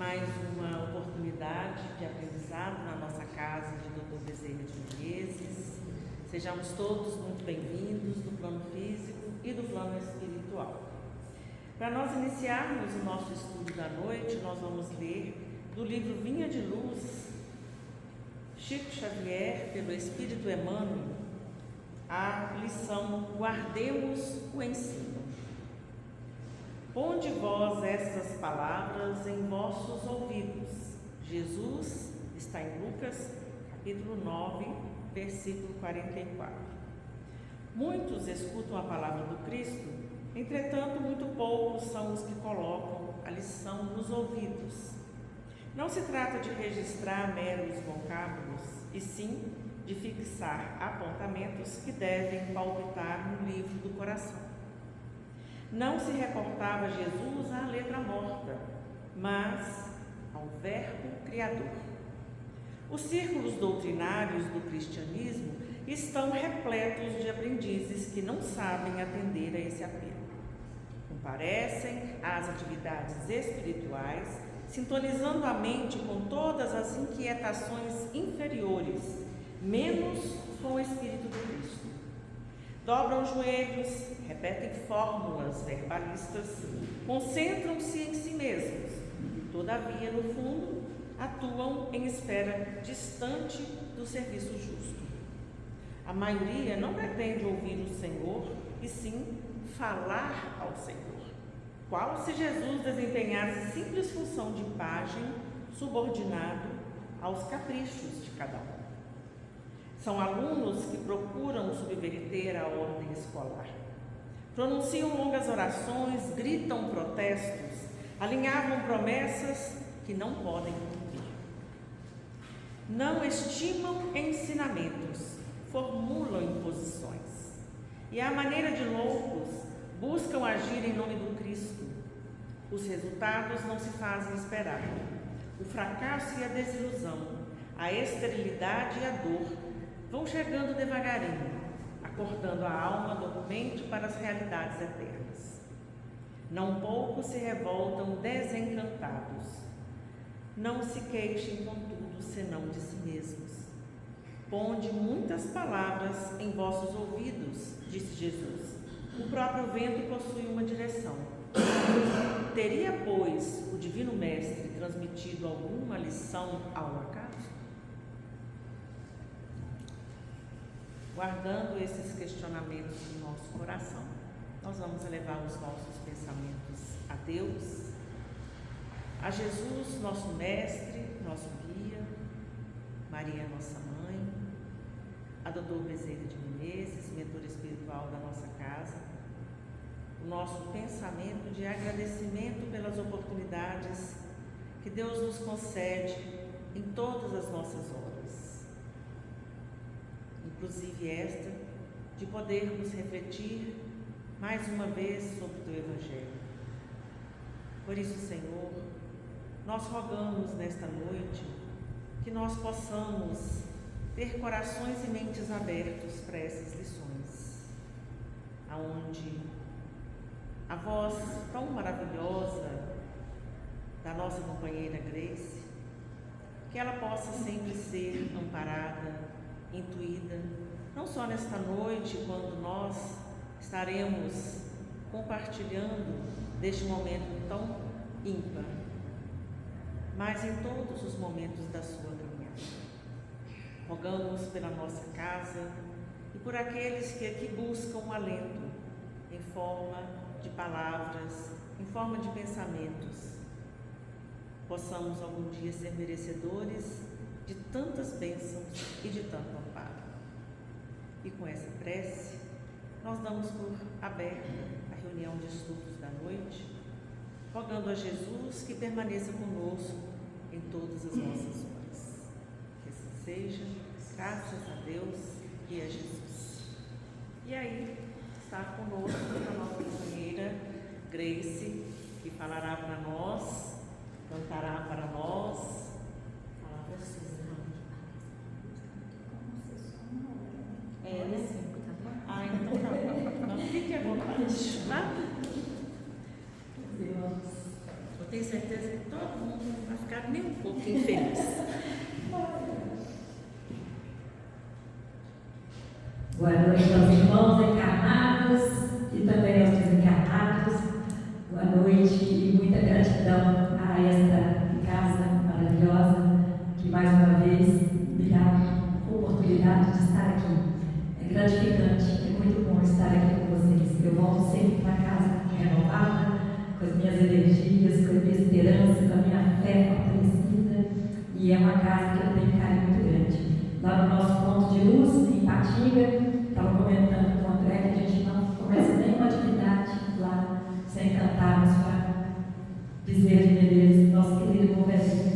mais uma oportunidade de aprendizado na nossa casa de Dr. Bezerra de Menezes. Sejamos todos muito bem-vindos do plano físico e do plano espiritual. Para nós iniciarmos o nosso estudo da noite, nós vamos ler do livro Vinha de Luz, Chico Xavier, pelo Espírito Emmanuel, a lição Guardemos o Ensino. Ponde vós estas palavras em vossos ouvidos. Jesus está em Lucas, capítulo 9, versículo 44. Muitos escutam a palavra do Cristo, entretanto, muito poucos são os que colocam a lição nos ouvidos. Não se trata de registrar meros vocábulos, e sim de fixar apontamentos que devem palpitar no livro do coração. Não se reportava Jesus à letra morta, mas ao Verbo Criador. Os círculos doutrinários do cristianismo estão repletos de aprendizes que não sabem atender a esse apelo. Comparecem às atividades espirituais, sintonizando a mente com todas as inquietações inferiores, menos com o Espírito de Cristo. Dobram os joelhos, repetem fórmulas verbalistas, concentram-se em si mesmos e, todavia, no fundo, atuam em esfera distante do serviço justo. A maioria não pretende ouvir o Senhor, e sim falar ao Senhor, qual se Jesus desempenhasse simples função de pajem subordinado aos caprichos de cada um. São alunos que procuram subverter a ordem escolar. Pronunciam longas orações, gritam protestos, alinhavam promessas que não podem cumprir. Não estimam ensinamentos, formulam imposições. E à maneira de loucos, buscam agir em nome do Cristo. Os resultados não se fazem esperar. O fracasso e a desilusão, a esterilidade e a dor vão chegando devagarinho, acordando a alma dormente para as realidades eternas. Não poucos se revoltam desencantados. Não se queixem, contudo, senão de si mesmos. Ponde muitas palavras em vossos ouvidos, disse Jesus. O próprio vento possui uma direção. Teria, pois, o Divino Mestre transmitido alguma lição ao acaso? Guardando esses questionamentos no nosso coração, nós vamos elevar os nossos pensamentos a Deus, a Jesus, nosso Mestre, nosso Guia, Maria, nossa Mãe, a Dr. Bezerra de Menezes, mentora espiritual da nossa casa, o nosso pensamento de agradecimento pelas oportunidades que Deus nos concede em todas as nossas horas, inclusive esta de podermos refletir mais uma vez sobre o Teu Evangelho. Por isso, Senhor, nós rogamos nesta noite que nós possamos ter corações e mentes abertos para essas lições, aonde a voz tão maravilhosa da nossa companheira Grace, que ela possa sempre ser amparada, intuída, não só nesta noite, quando nós estaremos compartilhando deste momento tão ímpar, mas em todos os momentos da sua caminhada. Rogamos pela nossa casa e por aqueles que aqui buscam um alento em forma de palavras, em forma de pensamentos. Possamos algum dia ser merecedores de tantas bênçãos e de tanto amparo. E com essa prece, nós damos por aberta a reunião de estudos da noite, rogando a Jesus que permaneça conosco em todas as nossas horas. Que assim seja, graças a Deus e a Jesus. E aí, está conosco a nossa companheira Grace, que falará para nós, cantará para nós. Então tá bom. Então fique à vontade, tá? Eu tenho certeza que todo mundo não vai ficar nem um pouco infeliz. Boa noite aos irmãos encarnados e também aos desencarnados. Boa noite e muita gratidão a esta casa maravilhosa que mais uma vez me dá a oportunidade de estar aqui. É gratificante, é muito bom estar aqui com vocês. Eu volto sempre para casa renovada, com as minhas energias, com a minha esperança, com a minha fé fortalecida, e é uma casa que eu tenho um carinho muito grande. Lá no nosso ponto de luz, em Patinga, estava comentando com o André que a gente não começa nenhuma atividade lá sem cantarmos para dizer de Menezes, nosso querido governo.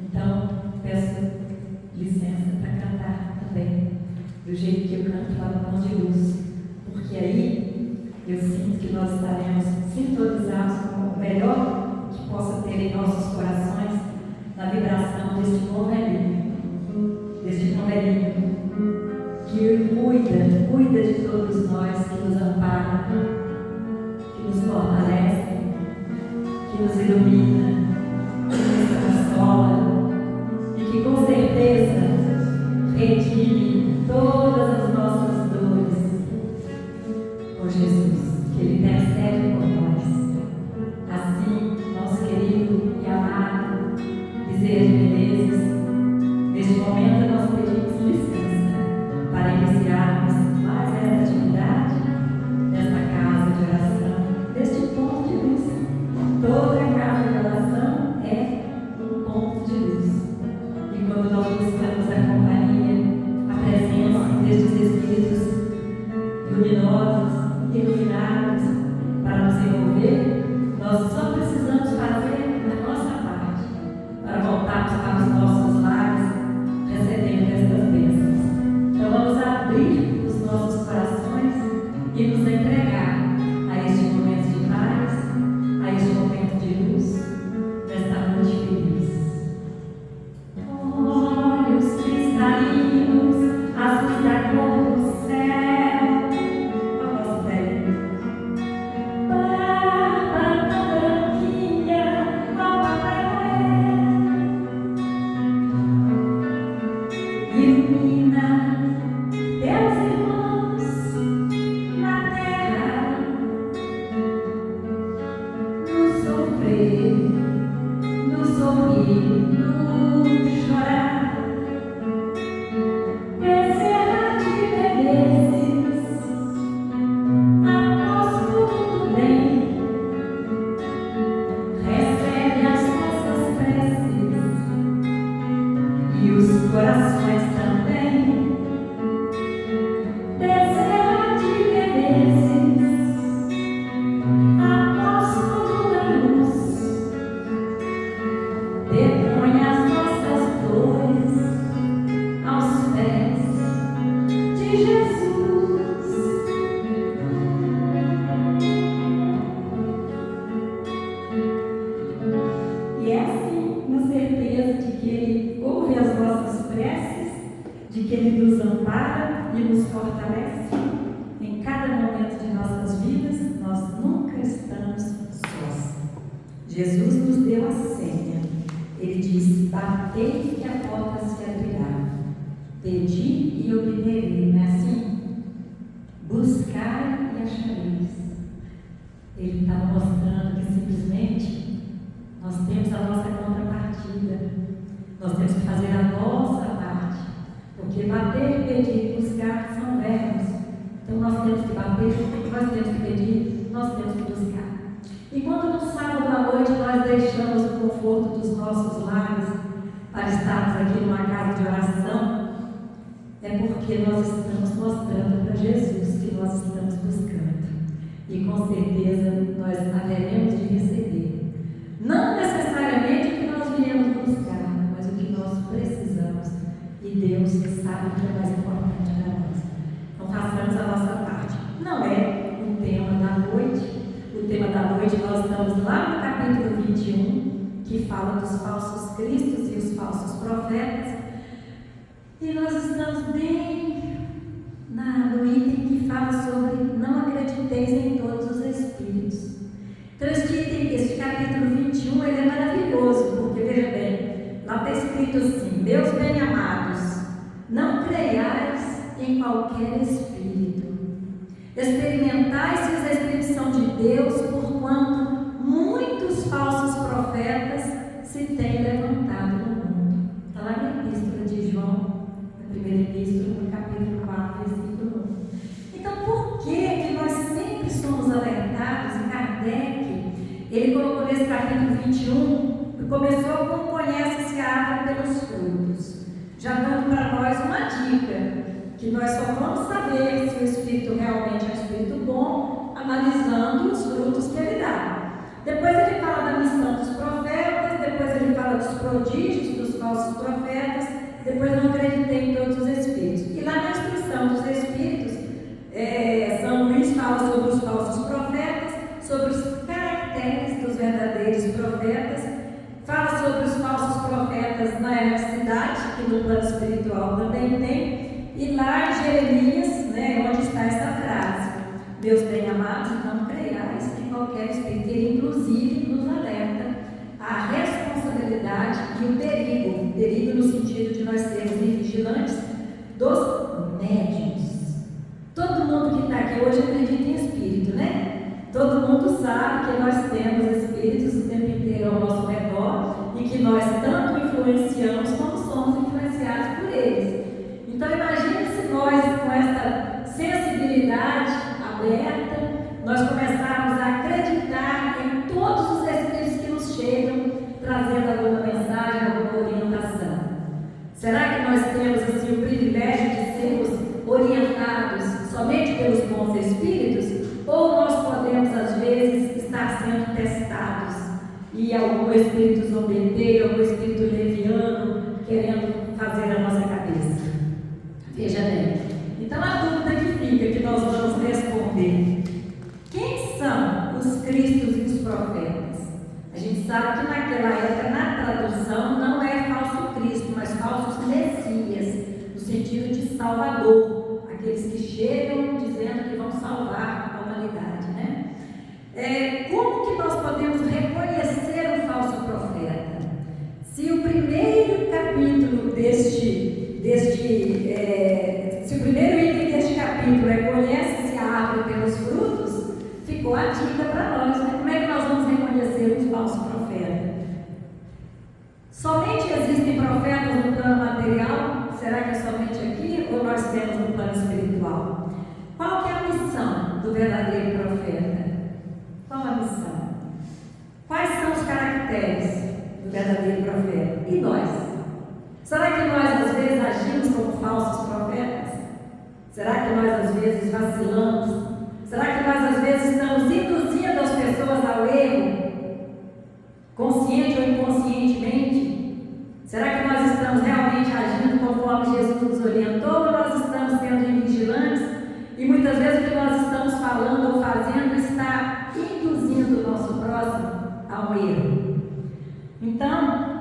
Então, peço licença para cantar também, do jeito que eu canto lá no ponto de luz, porque aí eu sinto que nós estaremos sintonizados com o melhor que possa ter em nossos corações na vibração deste novelinho, que cuida de todos nós, que nos ampara, que nos fortalece, que nos ilumina, que nos consola e que com certeza redime todas as nossas dores com Jesus, que Ele intercede por nós. Assim, nosso querido e amado Bezerra de Menezes, neste momento nós pedimos licença para iniciarmos mais essa atividade nesta casa de oração, neste ponto de luz. Toda casa de oração é um ponto de luz. E quando nós buscamos a companhia, a presença destes Espíritos luminosos, iluminados, para nos envolver, nós só precisamos fazer a nossa parte para voltarmos para os nossos lares, recebendo estas bênçãos. Então vamos abrir os nossos corações e nos entregar a este momento de paz, a este momento de luz, nesta noite feliz. Olhos cristalinos, azuis da cor do céu, ó nosso velho. Barba tão branquinha, ó Papai Noel. Ilumina teus irmãos na terra, no sofrer, no sorrir, no chorar. Bezerra de Menezes, apóstolo do bem, recebe as nossas preces e os corações também. Bezerra de Menezes, apóstolo da luz, depõe as nossas dores aos pés de Jesus. E é assim, na certeza de que Ele ouve as nossas preces, de que Ele nos ampara e nos fortalece em cada momento de nossas vidas. Nós nunca estamos sós. Jesus nos deu a senha. Ele disse: batei e a porta se abrirá, pedi e obterei. Não é assim? Buscai e achareis. Ele estava mostrando que simplesmente nós temos a nossa contrapartida, nós temos que fazer a nossa parte, porque bater, pedir e buscar são verbos. Então nós temos que bater, nós temos que pedir, nós temos que buscar. E quando no sábado à noite nós deixamos o conforto dos nossos lares para estarmos aqui numa casa de oração, é porque nós estamos mostrando para Jesus que nós estamos buscando. E com certeza nós haveremos de receber. Não necessariamente o que nós viemos buscar, mas o que nós precisamos. E Deus sabe o que é mais importante para nós. Então façamos a nossa parte. Não é o tema da noite. O tema da noite nós estamos lá no capítulo 21, que fala dos falsos cristos e os falsos profetas. E nós estamos bem no item que fala sobre não acrediteis em todos os espíritos. Então, este capítulo 21 ele é maravilhoso, porque veja bem, lá está escrito assim: Meus bem-amados, não creiais em qualquer espírito, experimentai se os espíritos são de Deus, porquanto muitos falsos profetas se têm levantado no mundo. Está lá na epístola de João, na primeira epístola, no capítulo 4, versículo 1. Então, por que nós sempre somos alertados? E Kardec, ele colocou nesse capítulo 21, começou com conhece-se a árvore pelos frutos, já dando para nós uma dica, que nós só vamos saber se o Espírito realmente é um Espírito bom, analisando os frutos que ele dá. Depois ele fala da missão dos profetas, depois ele fala dos prodígios dos falsos profetas, depois não acreditei em todos os Espíritos. E lá na instrução dos Espíritos, São Luís fala sobre os falsos profetas, sobre os caracteres dos verdadeiros profetas, fala sobre os falsos profetas na erraticidade, que no plano espiritual também tem, e lá em Jeremias, onde está essa frase: Meus bem-amados, não creiais em qualquer espírito. Ele inclusive nos alerta a responsabilidade e o perigo no sentido de nós sermos vigilantes dos médiuns. Todo mundo que está aqui hoje acredita em espírito, né? Todo mundo sabe que nós temos espíritos o tempo inteiro ao nosso redor e que nós tanto influenciamos como somos influenciados por eles. Então imagine se nós, com essa sensibilidade aberta, nós começarmos a acreditar em todos os espíritos que nos chegam, trazendo alguma mensagem, alguma orientação. Será que nós temos assim o privilégio de sermos orientados somente pelos bons espíritos? Ou nós podemos, às vezes, estar sendo testados e algum espírito zombeteiro, algum espírito leviano querendo fazer a nossa cabeça? Veja bem, então a dúvida que fica, que nós vamos responder: quem são os cristos e os profetas? A gente sabe que naquela época, na tradução, não é falso Cristo, mas falsos messias, no sentido de salvador, aqueles que chegam dizendo que vão salvar a humanidade, né? Como que nós podemos reconhecer o falso profeta? Se o primeiro capítulo se o primeiro item deste capítulo é conhece-se a árvore pelos frutos, ficou a dica para nós, né? Como é que nós vamos reconhecer os falsos profetas? Somente existem profetas no plano material? Será que é somente aqui ou nós temos no plano espiritual? Qual que é a missão do verdadeiro profeta? Qual a missão? Quais são os caracteres do verdadeiro profeta? E nós? Será que nós às vezes agimos como falsos profetas? Será que nós às vezes vacilamos? Será que nós às vezes estamos induzindo as pessoas ao erro, consciente ou inconscientemente? Será que nós estamos realmente agindo conforme Jesus nos orientou, ou nós estamos sendo vigilantes e muitas vezes o que nós estamos falando ou fazendo está induzindo o nosso próximo a um erro? Então,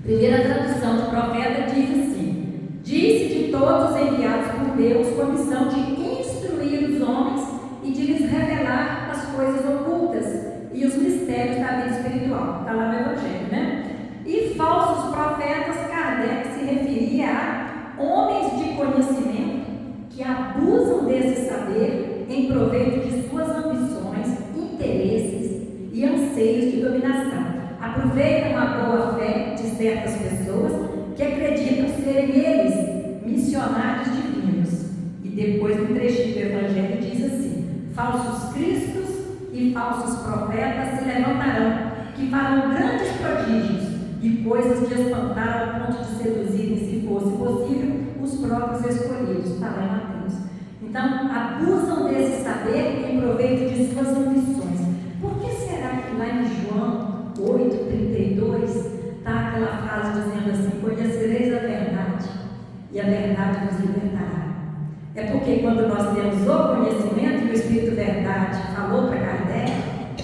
primeira tradução do profeta diz assim: disse de todos enviados por Deus com a missão de instruir os homens e de lhes revelar as coisas ocultas e os mistérios da vida espiritual. Está lá no Evangelho, né? E falsos profetas, Kardec se referia a homens de conhecimento que abusam desse saber em proveito de suas ambições, interesses e anseios de dominação. Aproveitam a boa fé de certas pessoas que acreditam serem eles missionários divinos. E depois no trechinho do Evangelho diz assim: falsos cristos e falsos profetas se levantarão, que farão grandes prodígios e coisas de espantar ao ponto de seduzirem, se fosse possível, os próprios escolhidos. Está lá em Mateus. Então, abusam desse saber em proveito de suas ambições. Por que será que lá em João 8,32 está aquela frase dizendo assim: conhecereis a verdade e a verdade vos libertará? É porque quando nós temos o conhecimento, e o Espírito Verdade falou para Kardec: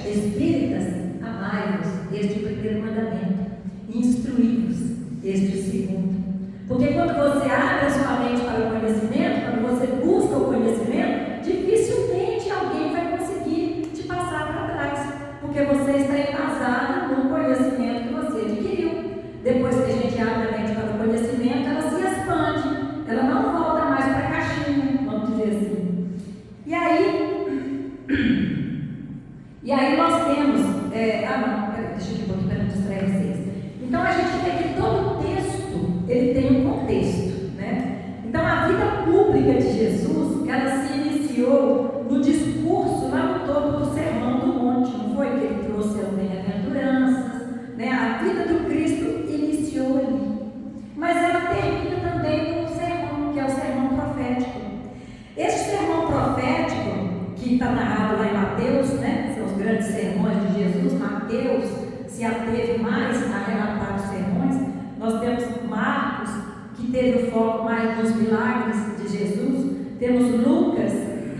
espíritas, amai-vos, este é o primeiro mandamento, e instruí-vos, este é o segundo. Porque quando você abre a sua mente para o conhecimento, quando você busca o conhecimento, dificilmente alguém vai conseguir te passar para trás. depois que a gente abre a mente para o conhecimento, ela se expande, ela não volta mais para a caixinha, vamos dizer assim. E aí nós temos, deixa eu aqui para não distrair vocês. Então a gente vê que todo texto, ele tem um contexto, né? Então a vida pública de Jesus, ela se iniciou no discurso lá no topo do Sermão do Monte, não foi? Que ele trouxe as bem-aventuranças, né? A vida do Cristo iniciou ali. Mas ela termina também com um sermão, que é o sermão profético. Este sermão profético, que está narrado lá em Mateus, né? São os grandes sermões de Jesus. Mateus se ateve mais a relatar os sermões. Nós temos Marcos, que teve o foco mais nos milagres de Jesus. Temos Lucas,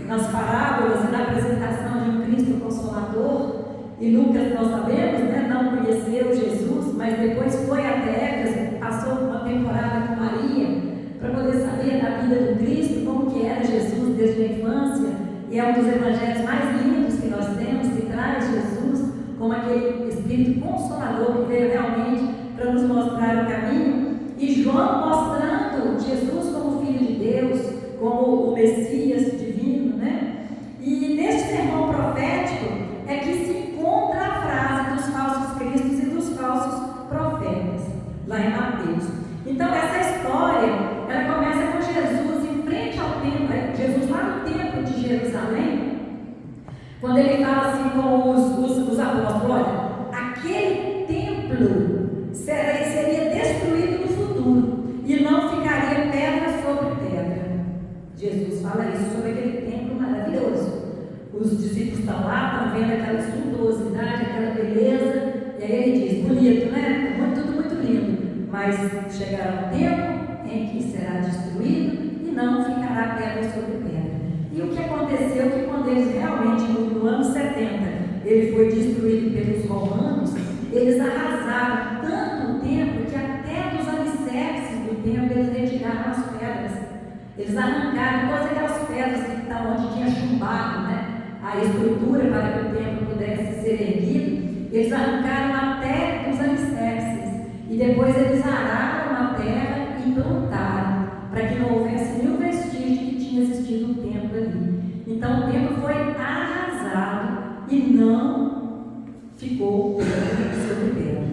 nas parábolas e na apresentação de um Cristo Consolador. E Lucas, nós sabemos, né, não conheceu Jesus, mas depois foi até Éfeso, passou uma temporada com Maria, para poder saber da vida do Cristo, como que era Jesus desde a infância. E é um dos evangelhos mais lindos que nós temos, que traz Jesus como aquele Espírito Consolador que veio realmente para nos mostrar o caminho. E João mostrando Jesus como Filho de Deus, como o Messias divino, né? E neste sermão profético é que se encontra a frase dos falsos cristos e dos falsos profetas, lá em Mateus. Então essa história, ela começa com Jesus em frente ao templo, Jesus lá no templo de Jerusalém, quando ele fala assim com os apóstolos: olha, aquele templo seria destruído no futuro e não ficaria pedra sobre pedra. Jesus fala isso sobre aquele templo maravilhoso. Os discípulos estão lá, estão vendo aquela suntuosidade, aquela beleza, e aí ele diz: bonito, né? Tudo muito lindo, mas chegará um tempo em que será destruído e não ficará pedra sobre pedra. E o que aconteceu é que quando eles realmente, no ano 70, ele foi destruído pelos romanos, eles arrasaram tanto o templo que até dos alicerces do templo eles retiraram as pedras. Eles arrancaram todas aquelas pedras que estavam onde tinha chumbado, né, a estrutura para que o templo pudesse ser erguido. Eles arrancaram até dos alicerces e depois eles araram a terra e plantaram, para que não houvesse nenhum vestígio que tinha existido um templo ali. Então o templo foi arrasado e não ficou sobre pedra.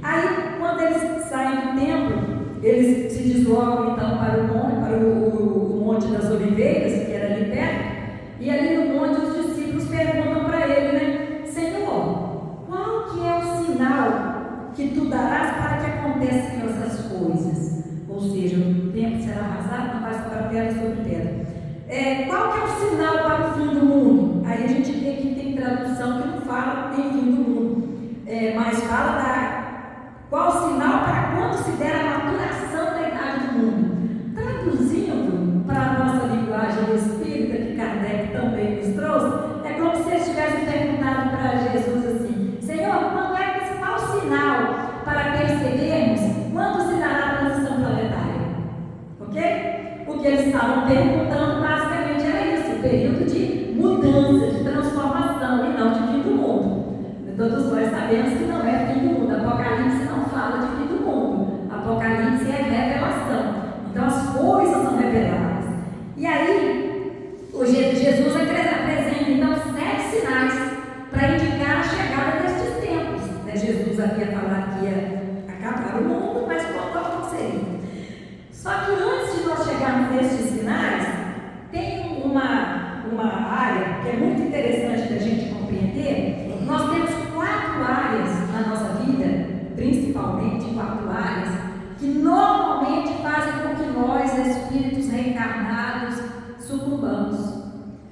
Aí, quando eles saem do templo, eles se deslocam então para o Monte das Oliveiras, que era ali perto, e ali no monte os discípulos perguntam para ele, né: Senhor, qual que é o sinal que tu darás para que aconteçam essas coisas? Ou seja, o templo será arrasado, não vai sobrar pedra sobre pedra. Qual que é o sinal para o fim do mundo? Aí a gente vê que tem tradução que não fala em fim do mundo, mas fala qual o sinal para quando se der a maturação da idade do mundo. Traduzindo para a nossa linguagem espírita, que Kardec também nos trouxe, é como se eles tivessem perguntado para Jesus assim: Senhor, qual é o principal sinal para percebermos quando se dará a transição planetária? Ok? O que eles estavam perguntando basicamente era isso: o período de mudança, de transformação e não de fim do mundo. Todos nós sabemos que não é fim do mundo. Apocalipse não fala de fim do mundo. Apocalipse é revelação. Então as coisas são reveladas. E aí, Jesus apresenta então 7 sinais para indicar a chegada destes tempos. Jesus havia falado que ia acabar o mundo, mas qual seria? Só que antes de nós chegarmos nestes sinais, tem uma área que é muito interessante para a gente compreender. Nós temos 4 áreas na nossa vida, principalmente 4 áreas, que normalmente fazem com que nós, espíritos reencarnados, sucumbamos.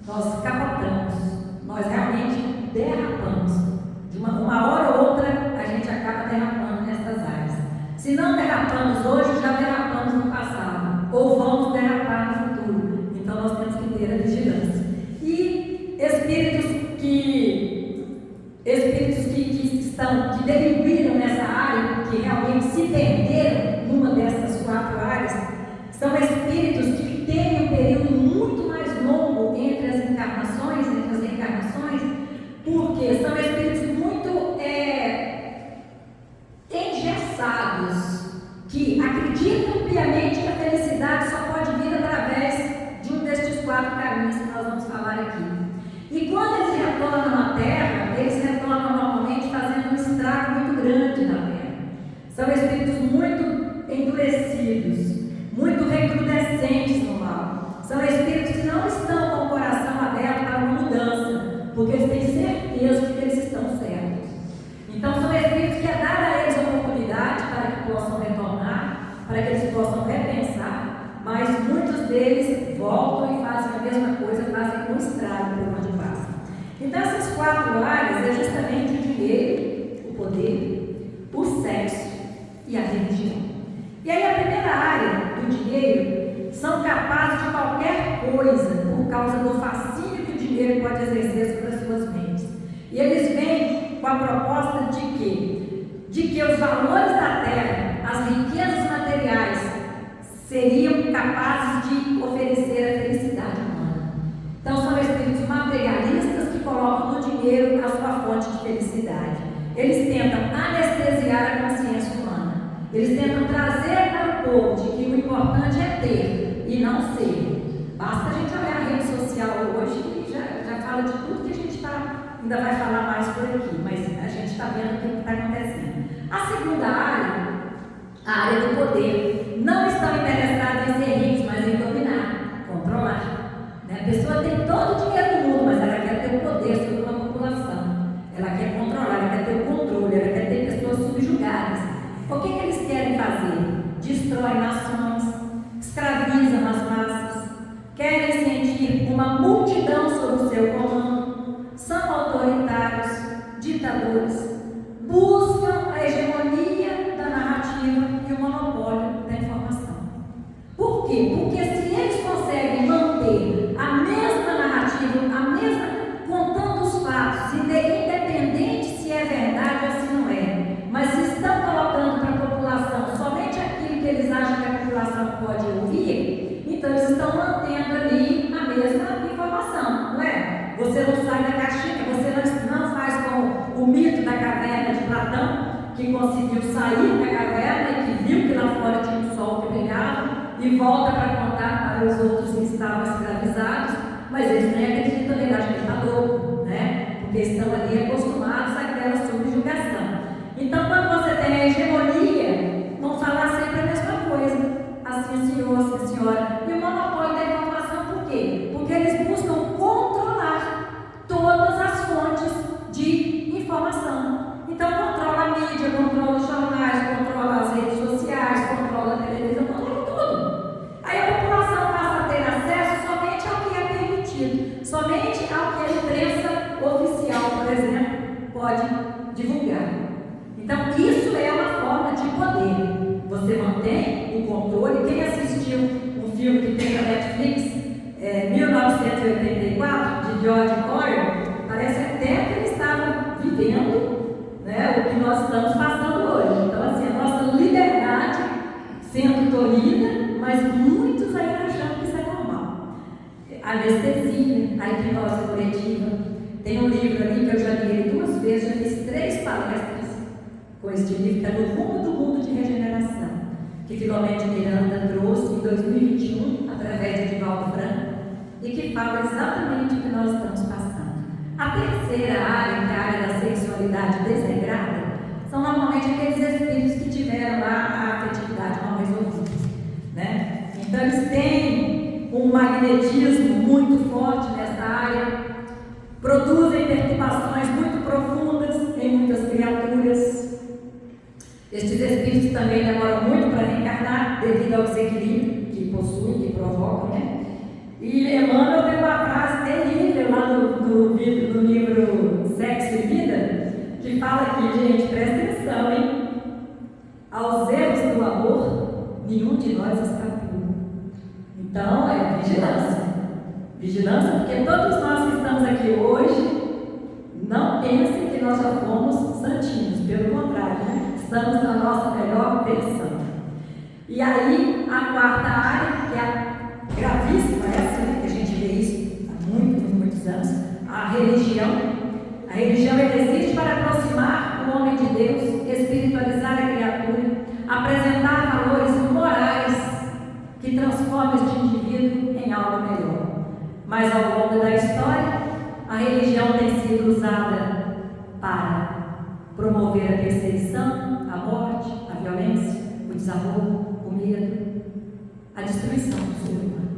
Nós capotamos, nós realmente derrapamos. De uma hora ou outra, a gente acaba derrapando nessas áreas. Se não derrapamos hoje, já derrapamos no passado, ou vamos derrapar no futuro. Então nós temos que ter a vigilância. E espíritos que deriviram nessa área, que realmente se perderam numa dessas 4 áreas, são espíritos que têm um período muito mais longo entre as reencarnações, porque são espíritos muito engessados que acreditam piamente que a felicidade só pode vir através de um destes 4 caminhos que nós vamos falar aqui. E quando eles retornam à Terra, eles retornam normalmente fazendo um estrago muito grande na Terra. São espíritos muito endurecidos, muito recrudescentes no mal. São espíritos que não estão com o coração aberto para uma mudança, porque eles têm certeza de que eles estão certos. Então são espíritos que é dada a eles a oportunidade para que possam retornar, para que eles possam repensar, mas muitos deles voltam e fazem a mesma coisa, fazem um estrago por onde passam. Então essas 4 áreas é justamente o dinheiro, o poder, o sexo e a religião. E aí a primeira área do dinheiro são capazes de qualquer coisa por causa do fascínio que o dinheiro pode exercer sobre as suas mentes. E eles vêm com a proposta de quê? De que os valores da terra, as riquezas materiais, seriam capazes de oferecer a felicidade humana. Então são espíritos materialistas que colocam no dinheiro a sua fonte de felicidade. Eles tentam anestesiar a consciência humana. Eles tentam trazer para o povo de que o importante é ter e não ser. Basta a gente olhar a rede social hoje e já fala de tudo que a gente ainda vai falar mais por aqui, mas a gente está vendo o que está acontecendo. A segunda área, a área do poder. Não estão interessados em ser ricos, mas em dominar, controlar. A pessoa tem todo o dinheiro do mundo, mas ela quer ter o poder sobre uma população. Ela quer controlar, ela quer ter o controle, ela quer ter pessoas subjugadas. O que eles querem fazer? Destrói nações, escravizam as massas, querem sentir uma multidão sob o seu comando, são autoritários, ditadores, buscam a hegemonia da narrativa e o monopólio da informação. Por quê? Porque se eles conseguem manter a mesma narrativa, contando os fatos, independente se é verdade ou se não é, mas se estão colocando para a população somente aquilo que eles acham que a população pode ouvir, então eles estão mantendo ali a mesma informação, não é? Você não sai da caixinha, você não faz como o mito da caverna de Platão, que conseguiu sair da caverna e que viu que lá fora tinha um sol que brilhava e volta para contar para os outros que estavam escravizados, mas eles nem acreditam nele, acham que ele está louco, né? Porque estão ali acostumados àquela subjugação. Então, quando você tem a hegemonia, vão falar sempre a mesma coisa. Assim, senhor, assim, senhora. E o monopólio da informação, por quê? Porque eles buscam controlar todas as fontes de informação. Então, controla a mídia, controla os jornais, controla as redes sociais, controla a televisão, controla tudo. Aí a população passa a ter acesso somente ao que é permitido, somente ao que a imprensa oficial, por exemplo, pode divulgar. Então, isso é uma forma de poder. Você mantém o controle. Quem assistiu um filme que tem na Netflix, 1984, de George Orwell, parece até que ele estava vivendo, né, o que nós estamos passando hoje. Então, assim, a nossa liberdade sendo tolhida, mas muitos ainda achando que isso é normal. A anestesia, a hipnose coletiva. Tem um livro ali que eu já li ele 2 vezes, já fiz 3 palestras com este livro, que é No Rumo do Mundo de Regeneração, que Filomeno de Miranda trouxe em 2021, através de Divaldo Franco, e que fala exatamente o que nós estamos passando. A terceira área, que é a área da sexualidade desregrada, são normalmente aqueles espíritos que tiveram lá a afetividade mal resolvida, né? Então eles têm um magnetismo muito forte nessa área, produzem perturbações muito profundas em muitas criaturas. Estes espíritos também demoram muito para reencarnar devido ao desequilíbrio que possuem, que provocam, né? E Emmanuel tem uma frase terrível lá no livro Sexo e Vida, que fala aqui, gente, presta atenção, hein? Aos erros do amor, nenhum de nós escapou. Então, é vigilância. Vigilância, porque todos nós que estamos aqui hoje, não pensem que nós já fomos santinhos, pelo contrário, né? Estamos na nossa melhor versão. E aí, a quarta área, que é a gravíssima, essa, que a gente vê isso há muitos anos, a religião. A religião existe para aproximar o homem de Deus, espiritualizar a criatura, apresentar mas ao longo da história, a religião tem sido usada para promover a perseguição, a morte, a violência, o desamor, o medo, a destruição do ser humano.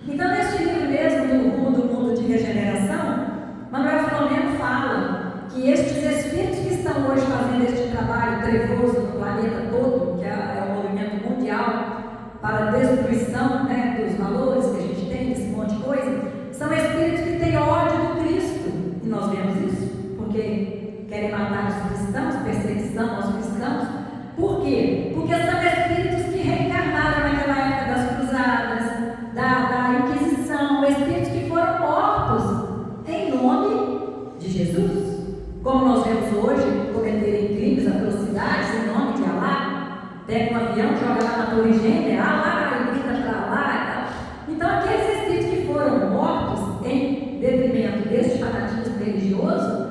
Então, neste livro mesmo, do Rumo do Mundo de Regeneração, Manuel Filomeno fala que estes espíritos que estão hoje fazendo este trabalho trevoso no planeta todo, que é o movimento mundial para a destruição, né, dos valores que a gente tem, desse monte de coisa, são espíritos que têm ódio do Cristo. E nós vemos isso, porque querem matar os cristãos, perseguição aos cristãos. Por quê? Porque são espíritos que reencarnaram naquela época das cruzadas, da Inquisição, espíritos que foram mortos em nome de Jesus. Como nós vemos hoje cometerem crimes, atrocidades em nome de Alá, pega um avião, joga lá na Torre Gêmea, Alá, e grita para Alá e tal. Então, aqueles espíritos que foram mortos em detrimento deste fanatismo religioso,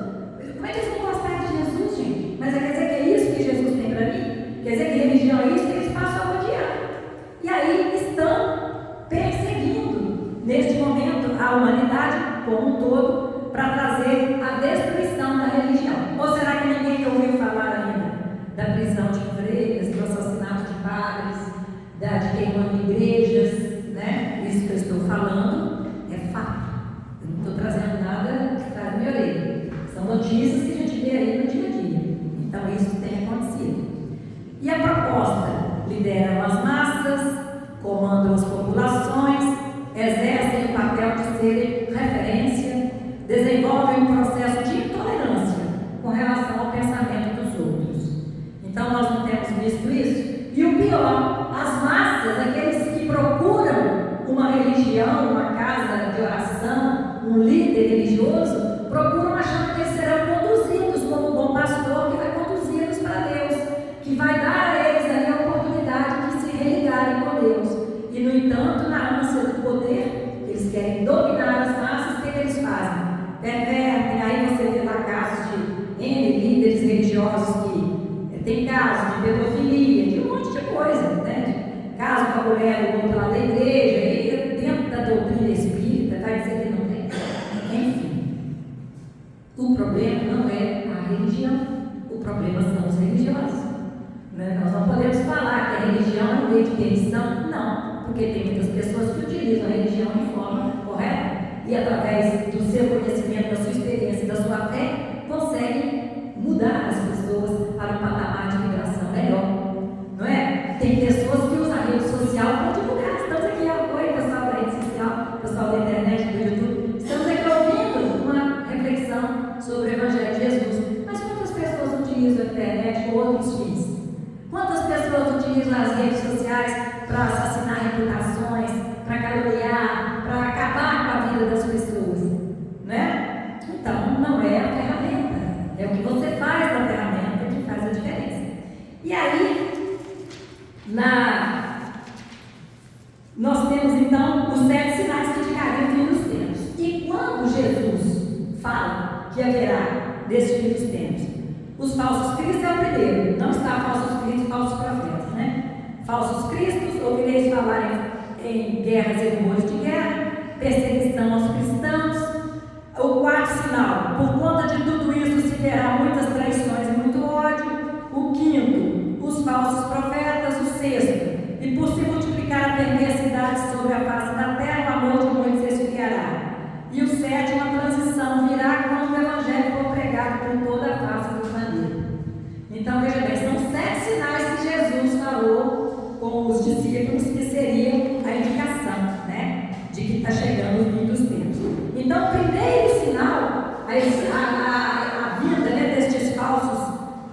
como é que eles vão gostar de Jesus, gente? Mas quer dizer que é isso que Jesus tem para mim? Quer dizer que religião é isso que eles passam a odiar. E aí estão perseguindo, neste momento, a humanidade como um todo, para trazer a destruição da religião. Ou será que ninguém ouviu falar ainda da prisão de freiras, do assassinato de padres, de queimando igrejas, né? Isso que eu estou falando é fato. Eu não estou trazendo nada que traz minha orelha. São notícias que a gente vê aí no dia a dia. Então isso tem acontecido. E a proposta? Lideram as massas, comandam as populações, exercem o papel de serem referência, desenvolvem um processo de intolerância com relação ao pensamento dos outros. Então nós não temos visto isso? E o pior, as massas, aqueles que procuram uma religião, uma casa de oração, um líder religioso, procuram achando que eles serão conduzidos como um bom pastor que vai conduzi-los para Deus, que vai dar a eles ali a oportunidade de se religarem com Deus. E no entanto, na ânsia do poder, eles querem dominar as massas, o que eles fazem? Pervertem, aí você vê lá casos de N líderes religiosos que tem casos de pedofilia, de um monte de coisa, né? Caso com a mulher do outro lado da igreja, e dentro da doutrina espírita, vai dizer que não tem. Enfim, o problema não é a religião, o problema são os religiosos. Né? Nós não podemos falar que a religião é um meio de permissão, não, porque tem muitas pessoas que utilizam a religião de forma correta e através do seu conhecimento, da sua experiência, da sua fé, conseguem mudar as pessoas para um patamar de vibração melhor, não é? Tem pessoas que usam a rede social para divulgar. Estamos aqui, oi pessoal da rede social, pessoal da internet, do YouTube, estamos aqui ouvindo uma reflexão sobre o Evangelho de Jesus. Mas quantas pessoas utilizam a internet com outros fins? Quantas pessoas utilizam as redes sociais para assassinar reputações, para caluniar, para acabar com a vida das pessoas, né? Então, não é a ferramenta, é o que você faz da ferramenta que faz a diferença. E aí, nós temos então os 7 sinais que indicariam o fim dos tempos. E quando Jesus fala que haverá desse fim dos tempos, os falsos cristos é o primeiro, não está falsos cristos e falsos profetas, né? Falsos cristos, ouvireis falar em guerras e rumores de guerra, perseguição aos cristãos. O 4º sinal, por conta de tudo isso se terá muitas traições e muito ódio. O 5º, os falsos profetas. O 6º, e por se multiplicar a perversidade sobre a face da terra, o amor de muitos se esfriará. E o 7º, a transição virá quando o Evangelho for pregado por toda a face do planeta. Então veja bem, são 7 sinais que Jesus falou com os discípulos, que seriam a indicação, né, de que está chegando o fim dos tempos. Então, o primeiro sinal, a vinda, né,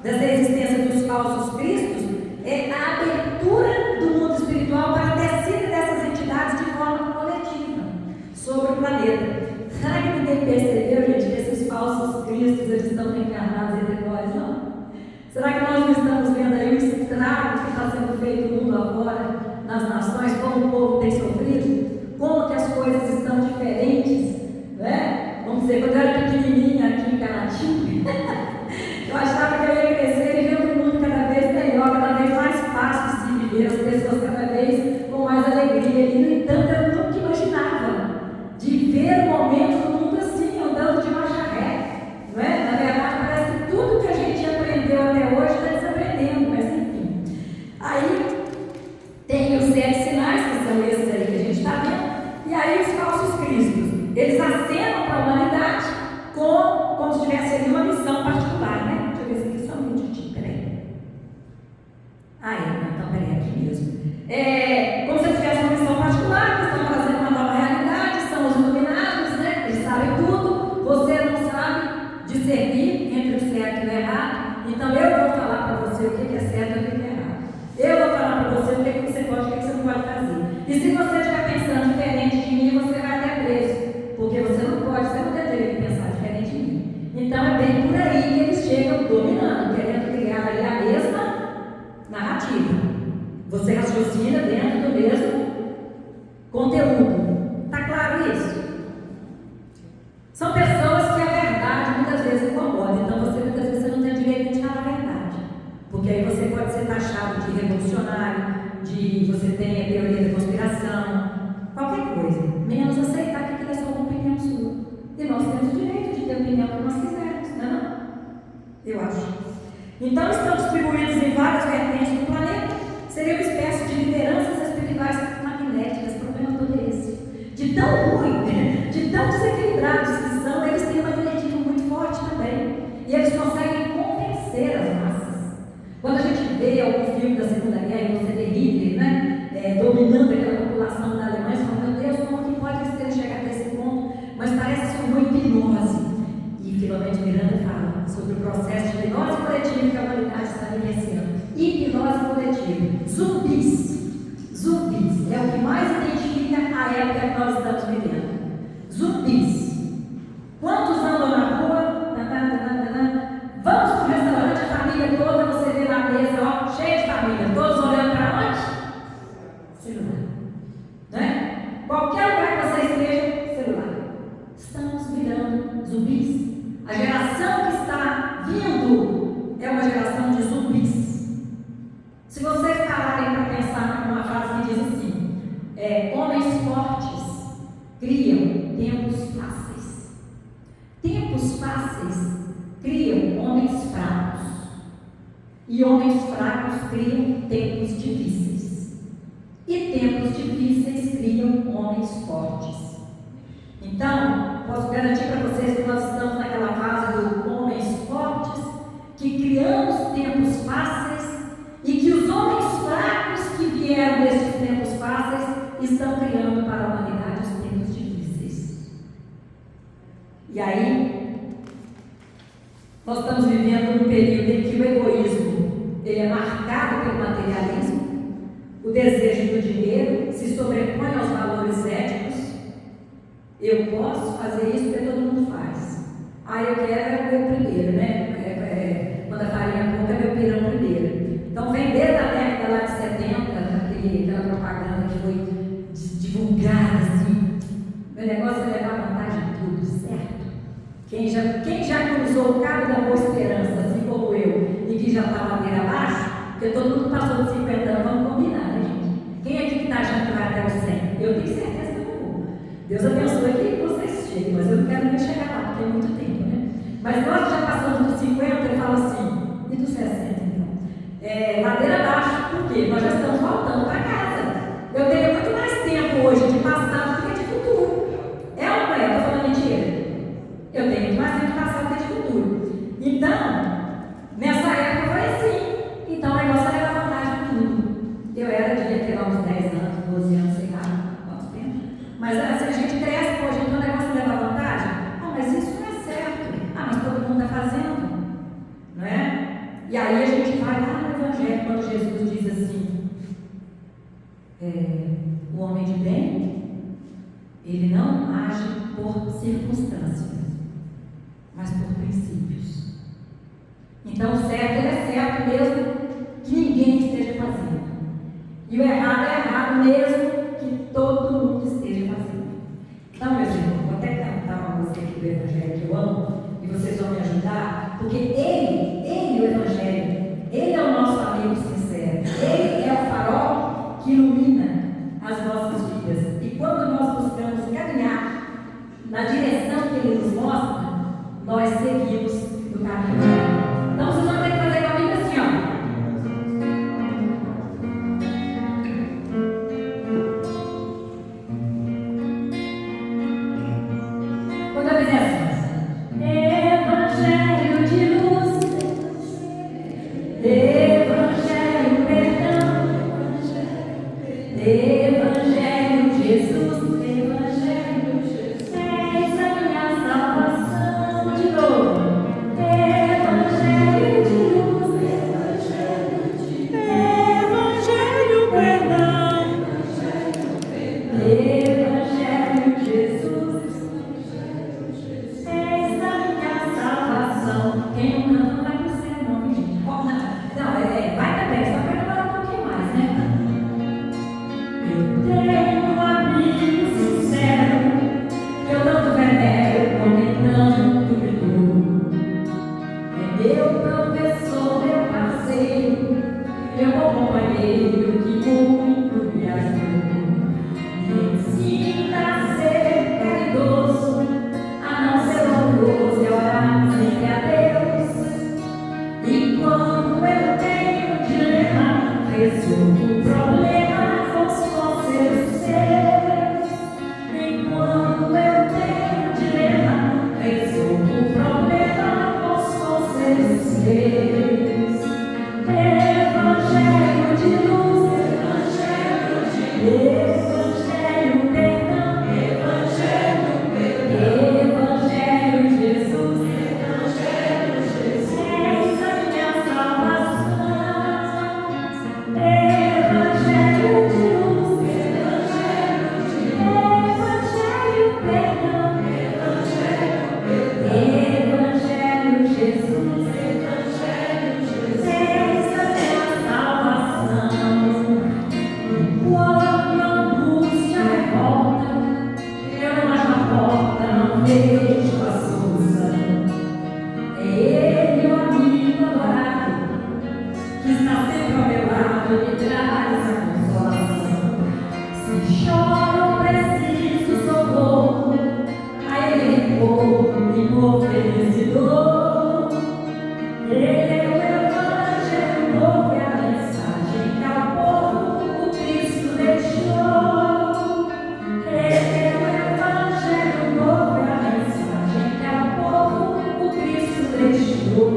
dessa existência dos falsos cristos, é a abertura do mundo espiritual para a descida dessas entidades de forma coletiva sobre o planeta. Será que ninguém percebeu, gente, que esses falsos cristos eles estão encarnados entre nós, não? Será que nós não estamos vendo aí o estrago que está sendo feito no mundo afora, nas nações, como o povo tem sofrido? Como que as coisas estão diferentes, né? Vamos dizer, quando eu era pequenininha aqui em Caratinga, eu achava que eu ia crescer e ver o mundo cada vez melhor, cada vez mais fácil de se viver, as pessoas cada vez com mais alegria. E, no entanto, eu nunca imaginava de ver aí os falsos cristos, eles acenam para a humanidade como se tivesse ali uma missão particular, né? Deixa eu ver se aqui só um minutinho, peraí. Então peraí, aqui mesmo. Como se tivesse uma missão particular, que estão trazendo uma nova realidade, são os iluminados, né? Eles sabem tudo, você não sabe discernir entre o certo e o errado, então eu vou falar para você o que é certo e o que é errado. Eu vou falar para você o que você pode e o que você não pode fazer. E se você estiver pensando diferente de mim, você vai até preso, porque você não tem direito de pensar diferente de mim. Então é bem por aí que eles chegam dominando, querendo criar ali a mesma narrativa. Você raciocina dentro do mesmo conteúdo. Está claro isso? São pessoas que a verdade muitas vezes incomoda, então muitas vezes você não tem direito de falar a verdade. Porque aí você pode ser taxado de revolucionário, de você tem a teoria da conspiração, qualquer coisa, menos aceitar que aquilo é só uma opinião sua. E nós temos o direito de ter a opinião que nós quisermos, não é não? Eu acho. Então estão distribuídos em várias vertentes do planeta, seria uma espécie de lideranças espirituais magnéticas, problema todo esse. De tão ruim, de tão desequilibrados que são, eles têm uma diretiva muito forte também. E eles conseguem convencer as massas. Quando a gente vê algum filme da Segunda Guerra, e você vê Hitler, né? Dominando aquela população da Alemanha, você fala, meu Deus, como que pode ser chegar até esse ponto? Mas parece ser uma hipnose. E Filomeno Miranda fala sobre o processo de hipnose coletiva que a humanidade está vivenciando. Hipnose coletiva. Zumbis. Zumbis é o que mais identifica a época que nós estamos vivendo. Zumbis. Quantos andam na rua? Vamos para o restaurante, a família toda, você vê na mesa, ó, cheia de família, todos olhando para onde? Celular. Não é? Qualquer lugar que você esteja, celular. Estamos virando zumbis. A geração que está vindo é uma geração de zumbis. Se vocês pararem para pensar numa frase que diz assim, homens fortes criam tempos fáceis. Tempos fáceis criam homens fracos. E homens fracos criam tempos difíceis. E tempos difíceis criam homens fortes. Então, posso garantir para vocês que nós estamos naquela fase dos homens fortes, que criamos tempos fáceis e que os homens fracos que vieram desses tempos fáceis estão criando para a humanidade os tempos difíceis. E aí, nós estamos vivendo um período em que o egoísmo ele é marcado pelo materialismo, o desejo do dinheiro se sobrepõe aos valores éticos. Eu posso fazer isso porque todo mundo faz. Eu quero o meu primeiro, né? Quando a farinha pouca, é meu pirão primeiro. Então vem desde a década lá de 70, aquela propaganda que foi divulgada assim. Meu negócio é levar vantagem de tudo, certo? Quem já cruzou o cabo da Boa Esperança, assim como eu, e que já está ladeira abaixo, porque todo mundo passou de 50 anos, vamos combinar, né, gente? Quem aqui que está achando que vai até os 100? Eu tenho certeza que eu não vou. Deus abençoe que vocês cheguem, mas eu não quero nem chegar lá, porque é muito tempo, né? Mas nós já passamos dos 50, eu falo assim, e dos 60, então? Ladeira abaixo, por quê? Nós já estamos voltando para casa. Eu tenho muito mais tempo hoje de passado do que de futuro. É ou não é? Estou falando mentira? Eu tenho muito mais tempo de passado do que de futuro. Então, nessa época foi assim. Então o negócio era levar vantagem de tudo. Eu devia ter lá uns 10 anos, 12 anos, sei lá, quanto tempo. Mas assim, a gente cresce, hoje então o negócio de levar vantagem. Mas isso não é certo. Mas todo mundo está fazendo. Não é? E aí a gente vai lá no Evangelho, quando Jesus diz assim, o homem de bem, ele não age por circunstâncias, mas por princípios. Então o certo ele é certo mesmo que ninguém esteja fazendo. E o errado é errado mesmo que todo mundo esteja fazendo. Então, meus irmãos, vou até cantar uma música aqui do Evangelho que eu amo, e vocês vão me ajudar, porque ele, o Evangelho, ele é o nosso amigo sincero. Ele é o farol que ilumina as nossas vidas. E quando nós buscamos caminhar na direção que ele nos mostra, nós seguimos o caminho. Então vocês vão ter que fazer comigo assim, ó. Evangelho Jesus, Evangelho Jesus, és a minha salvação. De novo. Evangelho de luz, Evangelho de Evangelho, perdão. Evangelho Jesus, és a minha salvação. Quem não canta não vai pro céu, não, gente. Não, vai também, só vai demorar um pouquinho mais, né? Eu tenho um amigo sincero, que eu tanto venero, comentando tudo. É meu professor, meu parceiro, meu bom companheiro, que muito me ajudou. Me ensina a ser caridoso, a não ser orgulhoso e orar sempre a Deus. E quando eu tenho um dilema, resolvo o problema com os conselhos seus. E quando eu tenho um dilema, resolvo o problema com os conselhos seus. Evangelho de luz, Evangelho de luz, Evangelho perdão, Evangelho Jesus, Evangelho Jesus, és a minha salvação. Evangelho de luz, Evangelho perdão, Evangelho Jesus, Evangelho Jesus, és a minha salvação. Quando a angústia revolta, eu não acho a porta, não vejo a solução. É Ele, o amigo adorado, que está sempre ao meu lado, me traz a consolação. Se choro, preciso socorro, a Ele recorro e morro feliz de dor. Ele é o Evangelho novo e a mensagem que ao povo o Cristo deixou. Ele é o Evangelho novo e a mensagem que ao povo o Cristo deixou.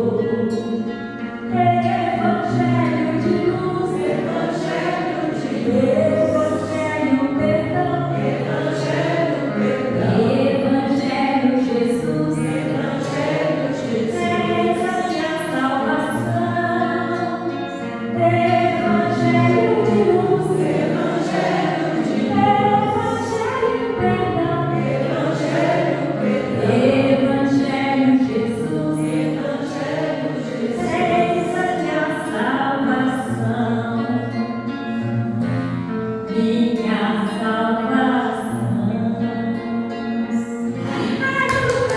Evangelho de luz, Evangelho de luz, Evangelho perdão, Evangelho Jesus, Evangelho Jesus, és a minha salvação. Evangelho de luz, Evangelho de luz, Evangelho perdão, Evangelho Jesus, Evangelho Jesus, és a minha salvação. Minha salvação. Ai, todo mundo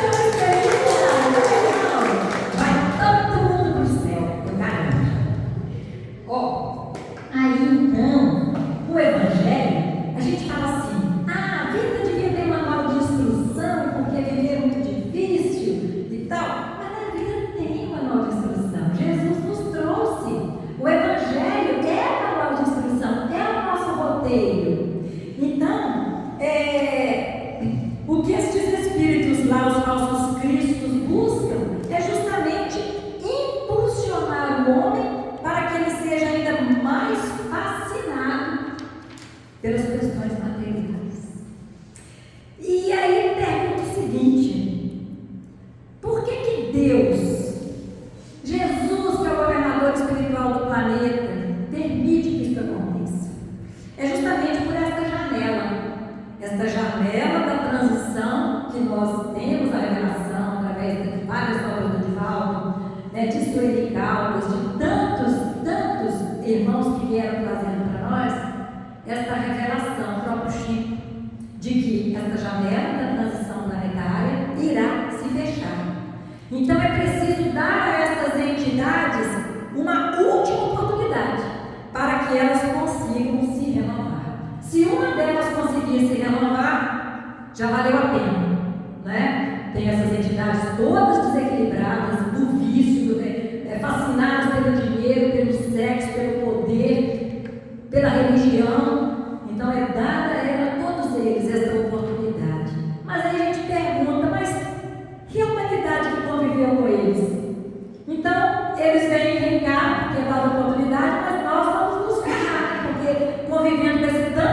vai todo mundo pro céu, eu garanto. Ó, aí então, o Evangelho, a gente fala assim: a vida devia ter um manual de instrução, porque viver é muito difícil e tal. Mas a vida tem um manual de instrução. Jesus nos trouxe. O Evangelho é o manual de instrução, é o nosso roteiro. Então, o que estes espíritos lá, os falsos cristos, buscam é justamente impulsionar o homem para que ele seja ainda mais fascinado pelas questões materiais. E aí pergunta o seguinte: por que Deus, Jesus, que é o governador espiritual do planeta, permite que isso aconteça? É justamente por esta janela da transição que nós temos a revelação através de várias obras do Divaldo, de Sueli Caldas, de tantos irmãos que vieram trazendo para nós esta revelação, o próprio Chico, de que esta janela da transição planetária irá se fechar. Então é preciso dar a estas entidades uma última oportunidade para que elas consigam se renovar. Se uma delas conseguir se renovar, já valeu a pena, né? Tem essas entidades todas desequilibradas, do vício, fascinadas pelo dinheiro, pelo sexo, pelo poder, pela religião. Então é dada a todos eles essa oportunidade. Mas aí a gente pergunta, mas que humanidade que conviveu com eles? Então, eles vêm cá, porque é dada a oportunidade, mas nós vamos nos ferrar, porque convivendo com esse tanto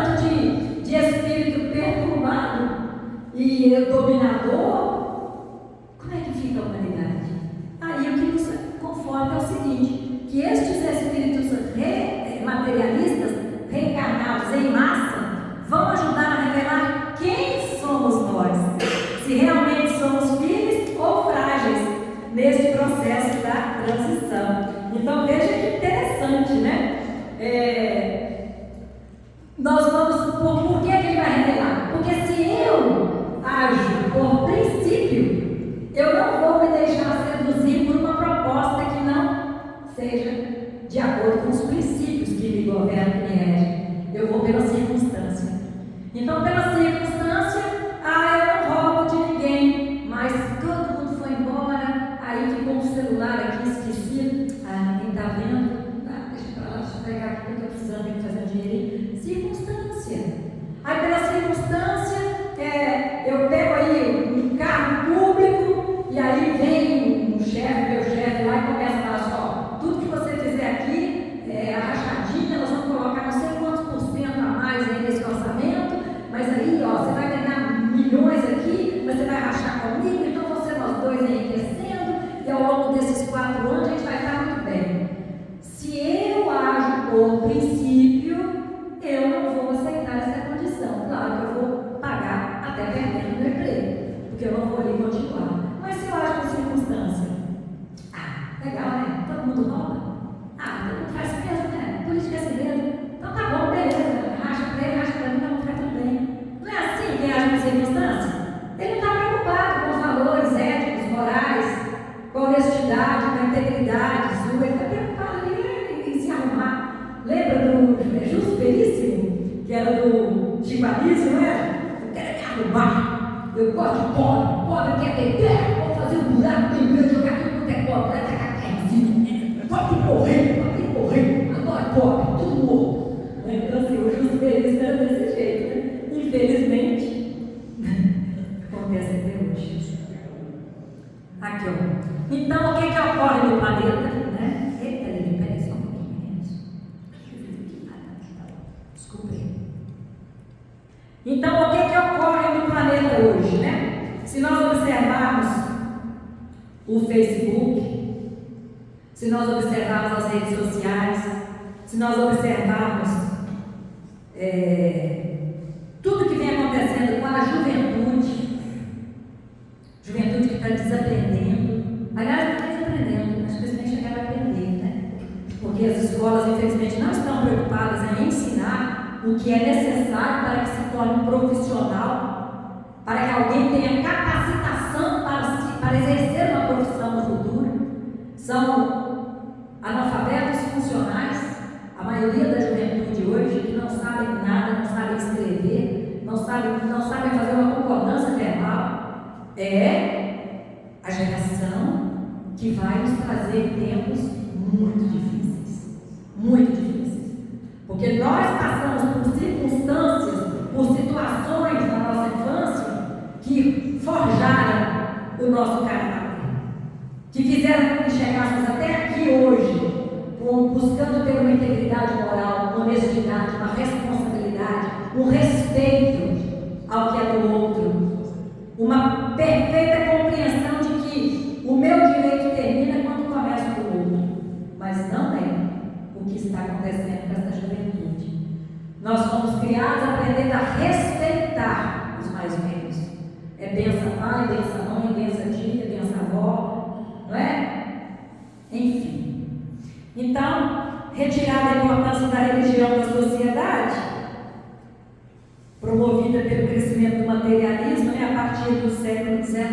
ser dominador, como é que fica a humanidade? Aí o que nos conforta é o seguinte, que estes espíritos materialistas, reencarnados em massa, vão ajudar a revelar quem somos nós, se realmente somos firmes ou frágeis neste processo da transição. Então veja que interessante, né? Nós vamos, por que ele vai revelar? Porque se eu ajo por princípio, eu não vou me deixar seduzir por uma proposta que não seja de acordo com os princípios que me governam e me regem. Eu vou pela circunstância. Então, pela circunstância, eu não roubo de ninguém, mas todo mundo foi embora, aí ficou um celular aqui esquecido, ninguém está vendo, deixa pra lá, deixa eu pegar aqui, eu estou precisando, tenho que fazer um dinheirinho. Circunstância. Aí, pela circunstância, eu pego aí um carro público, e aí vem um chefe, meu chefe lá, e começa a falar assim, tudo que você fizer aqui, a rachadinha, nós vamos colocar não sei quantos por cento a mais aí nesse orçamento, mas aí, você vai ganhar milhões aqui, mas você vai rachar comigo, então nós dois enriquecendo, e ao longo desses 4 anos a gente vai estar muito bem. Se eu ajo por princípio, eu não vou aceitar essa condição. Claro que eu vou pagar até perdendo o meu emprego, porque eu não vou ali continuar. Mas se eu acho por circunstância, legal, né? Todo mundo rouba? Todo mundo faz mesmo, né? Política é assim mesmo. Então tá bom, beleza. Racha pra ele, racha pra mim, vamos ficar tudo bem. Não é assim quem age por circunstância? Ele não está preocupado com os valores éticos, morais, com a honestidade, com a integridade sua. Ele está preocupado ali em se arrumar. Lembra do Justo Veríssimo, que era do Chico Anísio, não é? Eu quero me arrumar. Eu gosto de pobre. Pobre quer ter terra. Vou fazer um buraco bem grande, jogar tudo quanto é pobre. Vai tacar terrazinho. Pode morrer. Agora pobre, tudo morto. Então assim, o Justo Veríssimo era desse jeito, né? Infelizmente, acontece até hoje. Aqui, ó. Então, o que ocorre no planeta, né? Eita, peraí só um pouquinho. Desculpa aí. Então, o que ocorre no planeta hoje, né? Se nós observarmos o Facebook, se nós observarmos as redes sociais, se nós observarmos tudo que vem acontecendo com a juventude que está desaprendendo, aliás, não está desaprendendo, acho que eles nem chegaram a aprender, né? Porque as escolas, infelizmente, não estão preocupadas em ensinar o que é necessário para que se torne um profissional, para que alguém tenha capacitação para exercer uma profissão no futuro. São analfabetos funcionais, a maioria da juventude hoje, que não sabem nada, não sabem escrever, não sabem fazer uma concordância verbal, a geração que vai nos trazer tempos muito difíceis, porque nós passamos por circunstâncias, por situações na nossa infância que forjaram o nosso caráter, que fizeram com que chegássemos até aqui hoje, buscando ter uma integridade moral, uma honestidade, uma responsabilidade, um respeito ao que é do outro, uma perfeita compreensão de que o meu direito termina quando começa com o outro, mas não é o que está acontecendo com essa juventude. Nós fomos criados aprendendo a respeitar os mais velhos. Benção pai, benção mãe, benção tia, benção avó, não é? Enfim. Então, retirar a importância da religião da sociedade, promovida pelo crescimento do materialismo, a partir do século XIX,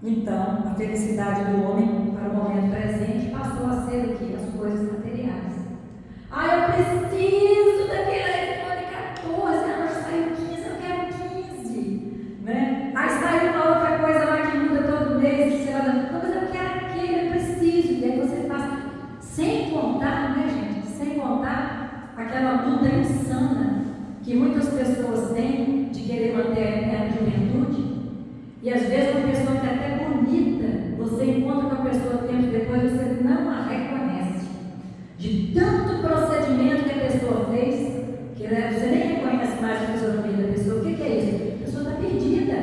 então, a felicidade do homem para o momento presente passou a ser o quê? As coisas materiais. Eu preciso daquele iPhone 14, agora saiu 15, eu quero 15. Né? Aí saiu uma outra coisa lá que muda todo mês, mas eu quero aquele, eu preciso. E aí você passa, sem contar, né, gente? Sem contar aquela luta insana que muitas pessoas têm de querer manter a juventude. E às vezes uma pessoa que é até bonita, você encontra com a pessoa tempo depois, você não a reconhece. De tanto procedimento que a pessoa fez, que você nem reconhece mais a fisionomia da pessoa. O que é isso? A pessoa está perdida.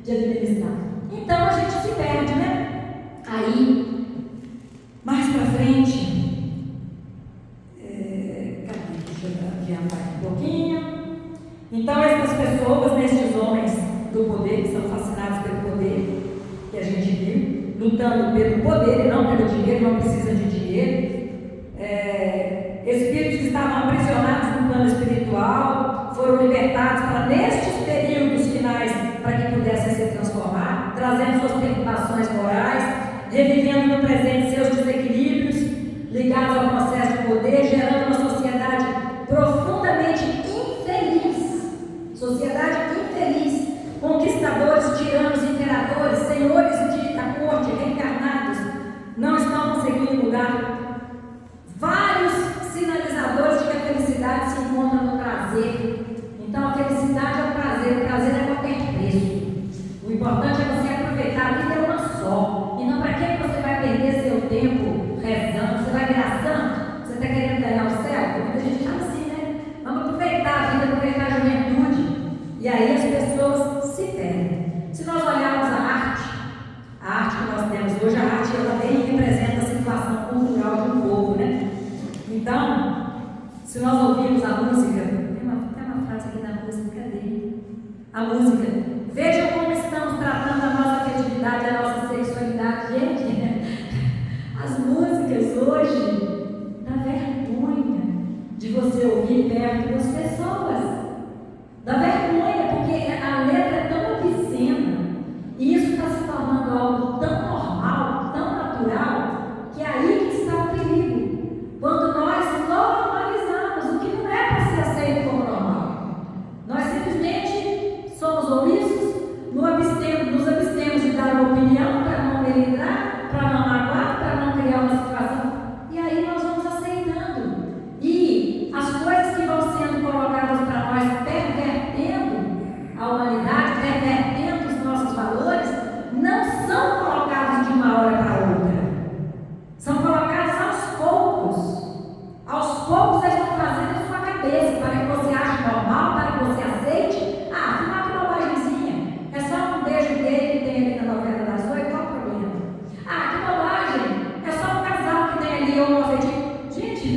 de administrar. Então a gente se perde, né? Aí, mais para frente, deixa eu adiantar aqui um pouquinho. Então, essas pessoas, esses homens do poder, que são fascinados pelo poder, que a gente viu, lutando pelo poder e não pelo dinheiro, não precisa de dinheiro. Espíritos que estavam aprisionados no plano espiritual foram libertados para, nestes períodos finais, para que pudessem se transformar, trazendo suas preocupações morais, revivendo no presente seus desequilíbrios, ligados ao processo de poder, gerando uma sociedade profundamente infeliz. Sociedade infeliz, conquistadores, tiranos, imperadores, senhores da corte, reencarnados, não estão conseguindo mudar. Vários sinalizadores de que a felicidade se encontra no prazer. Então a felicidade é o prazer é qualquer preço. O importante é você aproveitar, a vida é uma só. E não para que você vai perder seu tempo rezando, você vai virar santo, você está querendo ganhar o céu? Porque muita gente fala assim, né? Vamos aproveitar a vida, aproveitar a juventude. E aí as pessoas se perdem. Se nós olharmos a arte que nós temos hoje, a arte ela bem representa a situação cultural de um povo, né? Então, se nós ouvirmos a música, tem uma frase aqui na música, cadê? A música, vejam como estamos tratando a nossa afetividade, a nossa sexualidade. Gente, as músicas hoje dá vergonha de você ouvir perto das pessoas. Dá vergonha, porque a letra é tão obscena e isso está se tornando algo tão normal, tão natural, que é aí que está o perigo. Quando nós normalizamos o que não é para ser aceito como normal, nós simplesmente somos omissos, nos abstemos de dar uma opinião para não melindrar, para não magoar, para não criar uma situação, e aí nós vamos aceitando. E as coisas que vão sendo colocadas para nós, pervertendo a humanidade, pervertendo os nossos valores, não são colocados de uma hora para outra, são colocados aos poucos. Aos poucos eles vão fazendo na sua cabeça, para que você ache normal, para que você aceite. Ah, afinal que bobagemzinha, é só um beijo gay que tem ali na novela das 8, qual o problema? Ah, que bobagem, é só um casal que tem ali homoafetivo. Gente,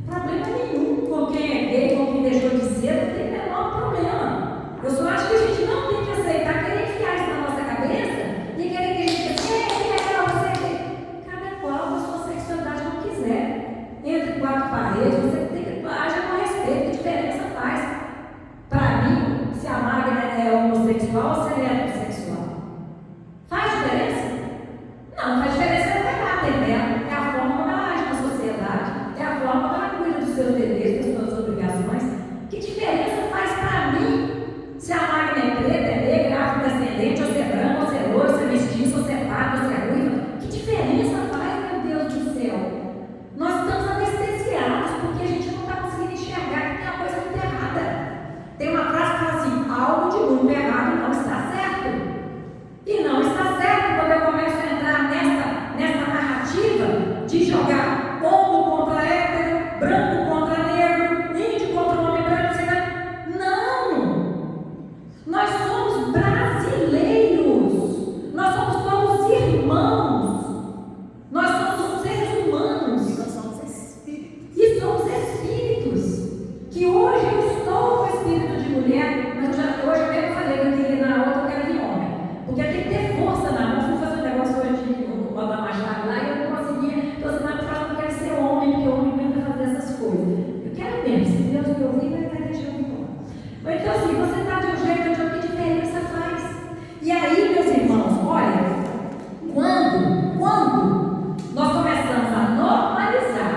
problema nenhum com quem é gay, com quem deixou de ser, não tem o menor problema. Eu só acho que a gente não tem que aceitar, querer enfiar isso na nossa cabeça e querer que a gente cada qual com a sua sexualidade não quiser. Entre quatro paredes, você tem que agir com respeito, que diferença faz? Para mim, se a Magna é homossexual ou se ela é heterossexual? Faz diferença? Não faz diferença no caráter dela, é a forma como ela age na sociedade, é a forma como ela cuida dos seus deveres, das suas obrigações. Que diferença faz para mim se a Magna é preta, é negra, afrodescendente, ou se é branca, ou se é loira, ou se é mestiça, ou se é parda, ou se é ruiva? Que diferença faz, meu Deus do céu? Nós estamos anestesiados porque a gente não está conseguindo enxergar que tem uma coisa muito errada. Tem uma frase que fala assim: algo de muito errado não está certo. E não está certo quando eu começo a entrar nessa narrativa de jogar homo contra hétero, branco contra negro, índio contra homem branco, etc. Não! Nós somos brasileiros. Nós somos todos irmãos. Nós somos seres humanos. E somos espíritos. Que hoje eu estou com o espírito de mulher, mas hoje eu mesmo falei que eu queria ir na outra, eu quero vir homem. Porque tem que ter força na mão. Fui fazer um negócio hoje de botar uma chave lá e eu não conseguia. Então, semana passada eu quero ser homem, porque o homem tenta fazer essas coisas. Eu quero mesmo, se Deus me ouvir, vai deixar eu vir. Então, assim, você está de um jeito, de uma que diferença faz. E aí, meus irmãos, olha, quando nós começamos a normalizar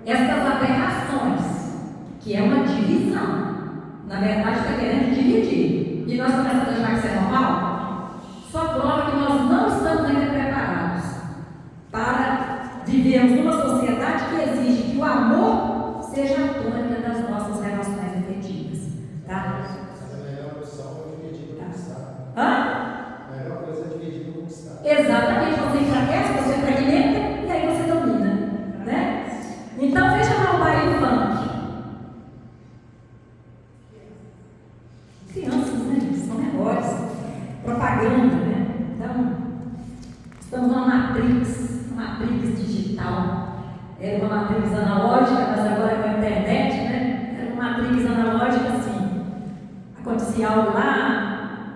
essas aberrações, que é uma divisão, na verdade está querendo dividir, e nós começamos a achar que isso é normal, só prova que nós não estamos ainda preparados para vivermos numa sociedade que exige que o amor seja a tônica das nossas relações afetivas. Tá? A melhor opção é dividir e conquistar. Hã? A melhor coisa é dividir e conquistar. Exatamente, você enfraquece, você fragmenta e aí você domina, né? Então veja lá o baile funk. Crianças, né? São menores. propaganda, né? Então, estamos numa matrix digital. Era uma matrix analógica, mas agora com a internet, né? Era uma matrix analógica assim. Acontecia algo lá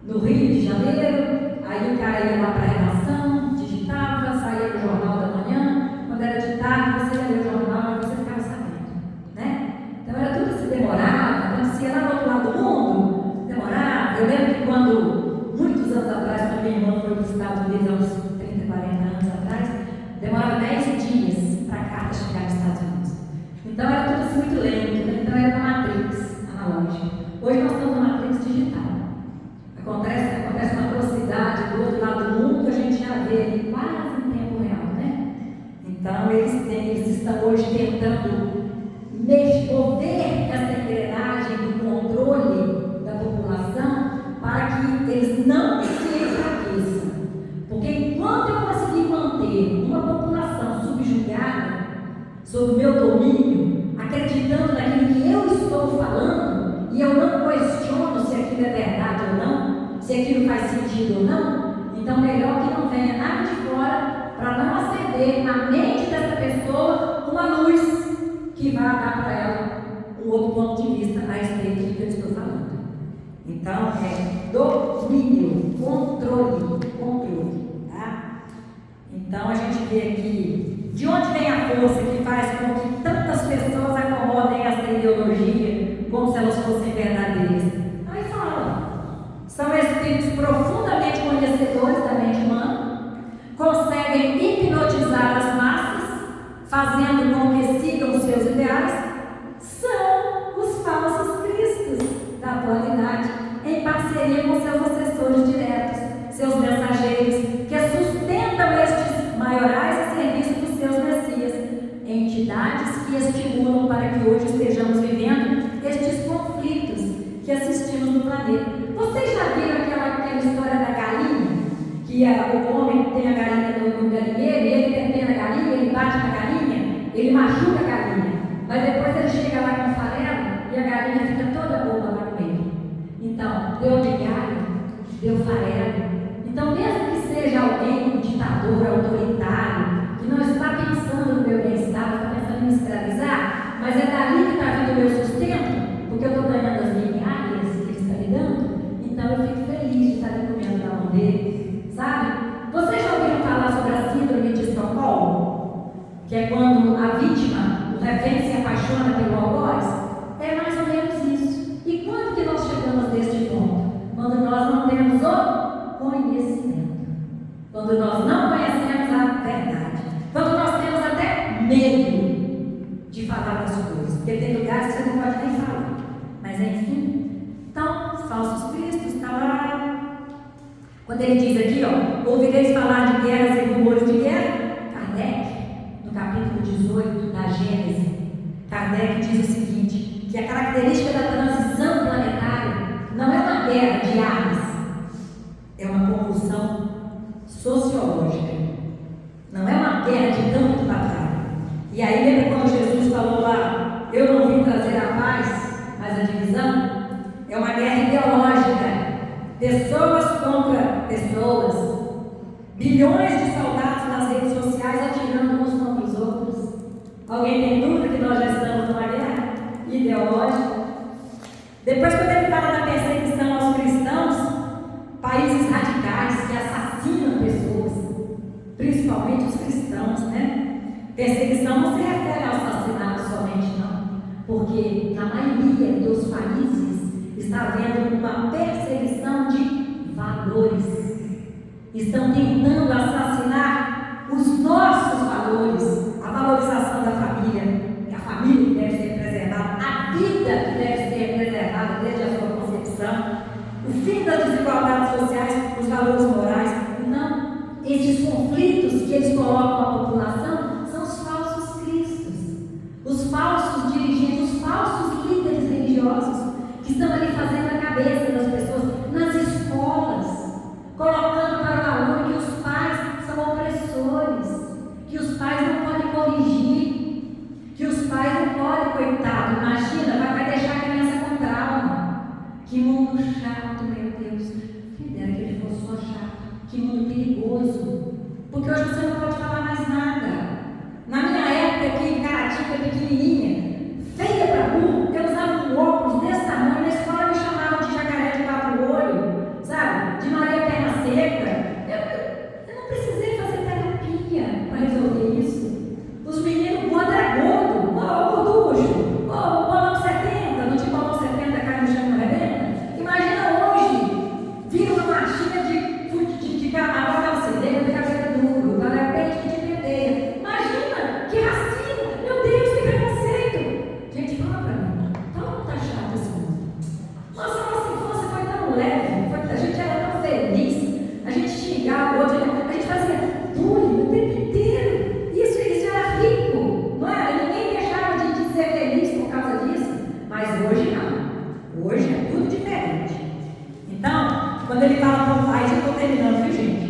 no Rio de Janeiro, aí o cara ia lá para a redação, digitava, saía no Jornal da Manhã, quando era de tarde você ia ler o jornal e você ficava sabendo, né? Então era tudo assim, demorava, acontecia lá do outro lado do mundo, demorava. Eu lembro que quando, muitos anos atrás, quando minha irmã foi para os Estados Unidos, há uns 30, 40 anos atrás, demorava 10 dias para a carta chegar nos Estados Unidos. Então era tudo assim muito lento, né? Então era uma matrix analógica. Hoje nós estamos numa matrix digital. Acontece uma atrocidade do outro lado do mundo, a gente já vê ali quase em tempo real, né? Então eles estão hoje tentando mover essa engrenagem do controle da população para que eles não se enfraqueçam. Porque enquanto eu conseguir manter uma população subjugada sob o meu domínio, acreditando naquilo que eu estou falando, e eu não questiono se aquilo é verdade ou não, se aquilo faz sentido ou não, então melhor que não venha nada de fora para não acender na mente dessa pessoa uma luz que vai dar para ela um outro ponto de vista a respeito do que eu estou falando. Então, é domínio, controle, tá? Então, a gente vê aqui de onde vem a força que faz com que tantas pessoas acomodem essa ideologia como se elas fossem verdadeiras. Aí fala, são espíritos profundamente conhecedores da mente humana, conseguem hipnotizar as massas, fazendo com que sigam os seus ideais, são os falsos cristos da atualidade, em parceria com seus assessores diretos, seus mensageiros, que sustentam estes maiorais a serviço dos seus messias, entidades que estimulam para que hoje estejamos vivendo estes conflitos que assistimos no planeta. Vocês já viram aquela história da galinha? Que o homem tem a galinha no galinheiro, ele tem a galinha, ele bate na galinha, ele machuca a galinha, mas depois ele chega lá com o farelo e a galinha fica toda boba lá com ele. Então, deu de galho, deu farelo. Então, mesmo que seja alguém, um ditador, autoritário, que não está pensando no meu bem-estar, está pensando em me escravizar, mas é dali que está vindo o meu sustento, porque eu estou ganhando as migalhas que ele está me dando, então eu fico feliz de estar ali comendo na mão dele, sabe? Vocês já ouviram falar sobre a síndrome de Estocolmo? Que é quando a vítima, o refém, se apaixona pelo algoz? É mais ou menos isso. E quando que nós chegamos neste ponto? Quando nós não temos o conhecimento. Quando nós não conhecemos a verdade. Quando nós temos até medo de falar das coisas. Porque tem lugares que você não pode nem falar. Mas enfim. Então, os falsos cristos estão lá. Quando ele diz aqui, ó, ouvireis falar de guerras e rumores de guerra, Kardec, no capítulo 18 da Gênese, Kardec diz o seguinte, que a característica da transição planetária não é uma guerra de armas, é uma convulsão sociológica, não é uma guerra de campo de batalha. E aí lembra quando Jesus falou lá, eu não vim trazer a paz, mas a divisão? É uma guerra ideológica, pessoas contra pessoas, bilhões de soldados nas redes sociais atirando uns contra os outros. Alguém tem dúvida que nós já estamos numa guerra ideológica? Depois, quando ele fala da perseguição aos cristãos, países radicais que assassinam pessoas, principalmente os cristãos, né? Perseguição não se refere ao assassinato somente, não, porque na maioria dos países está havendo uma perseguição de valores. Estão tentando assassinar os nossos valores, a valorização da família, a família que deve ser preservada, a vida que deve ser preservada desde a sua concepção, o fim das desigualdades sociais, os valores morais. Não, esses conflitos que eles colocam na população são os falsos cristos, os falsos dirigentes, os falsos líderes religiosos que estão ali fazendo a cabeça das pessoas nas escolas, colocando para o aluno que os pais são opressores, que os pais não podem corrigir, que os pais não podem, coitado, imagina, vai deixar a criança com trauma. Que mundo chato, meu Deus. Quem dera que ele fosse pessoa chata, que mundo perigoso. Porque hoje você não pode falar mais nada. Na minha época, aqui em Caratinga, pequenininha, feia pra burro, eu usava um óculos desse tamanho, na escola me chamavam de jacaré de quatro olhos, sabe? De Maria Perna Seca. Eu não precisei fazer terapia para resolver isso. Os meninos, gordo era gordo, gorducho, bolão 70, não tinha bolão 70, cai no chão e arrebenta. Imagina hoje, vira uma marchinha de carnaval, de cabelo duro, galera de penteia. Imagina, que racismo, meu Deus, que preconceito. Gente, fala pra mim, então tá chato esse mundo. Nossa infância foi tão leve, a gente era tão feliz, a gente xingava o outro, a gente fazia bullying o tempo inteiro. Isso era rico, não era? Ninguém deixava de ser feliz por causa disso. Mas hoje não. Hoje é tudo diferente. Então, quando ele fala por paz, eu estou terminando, viu, gente?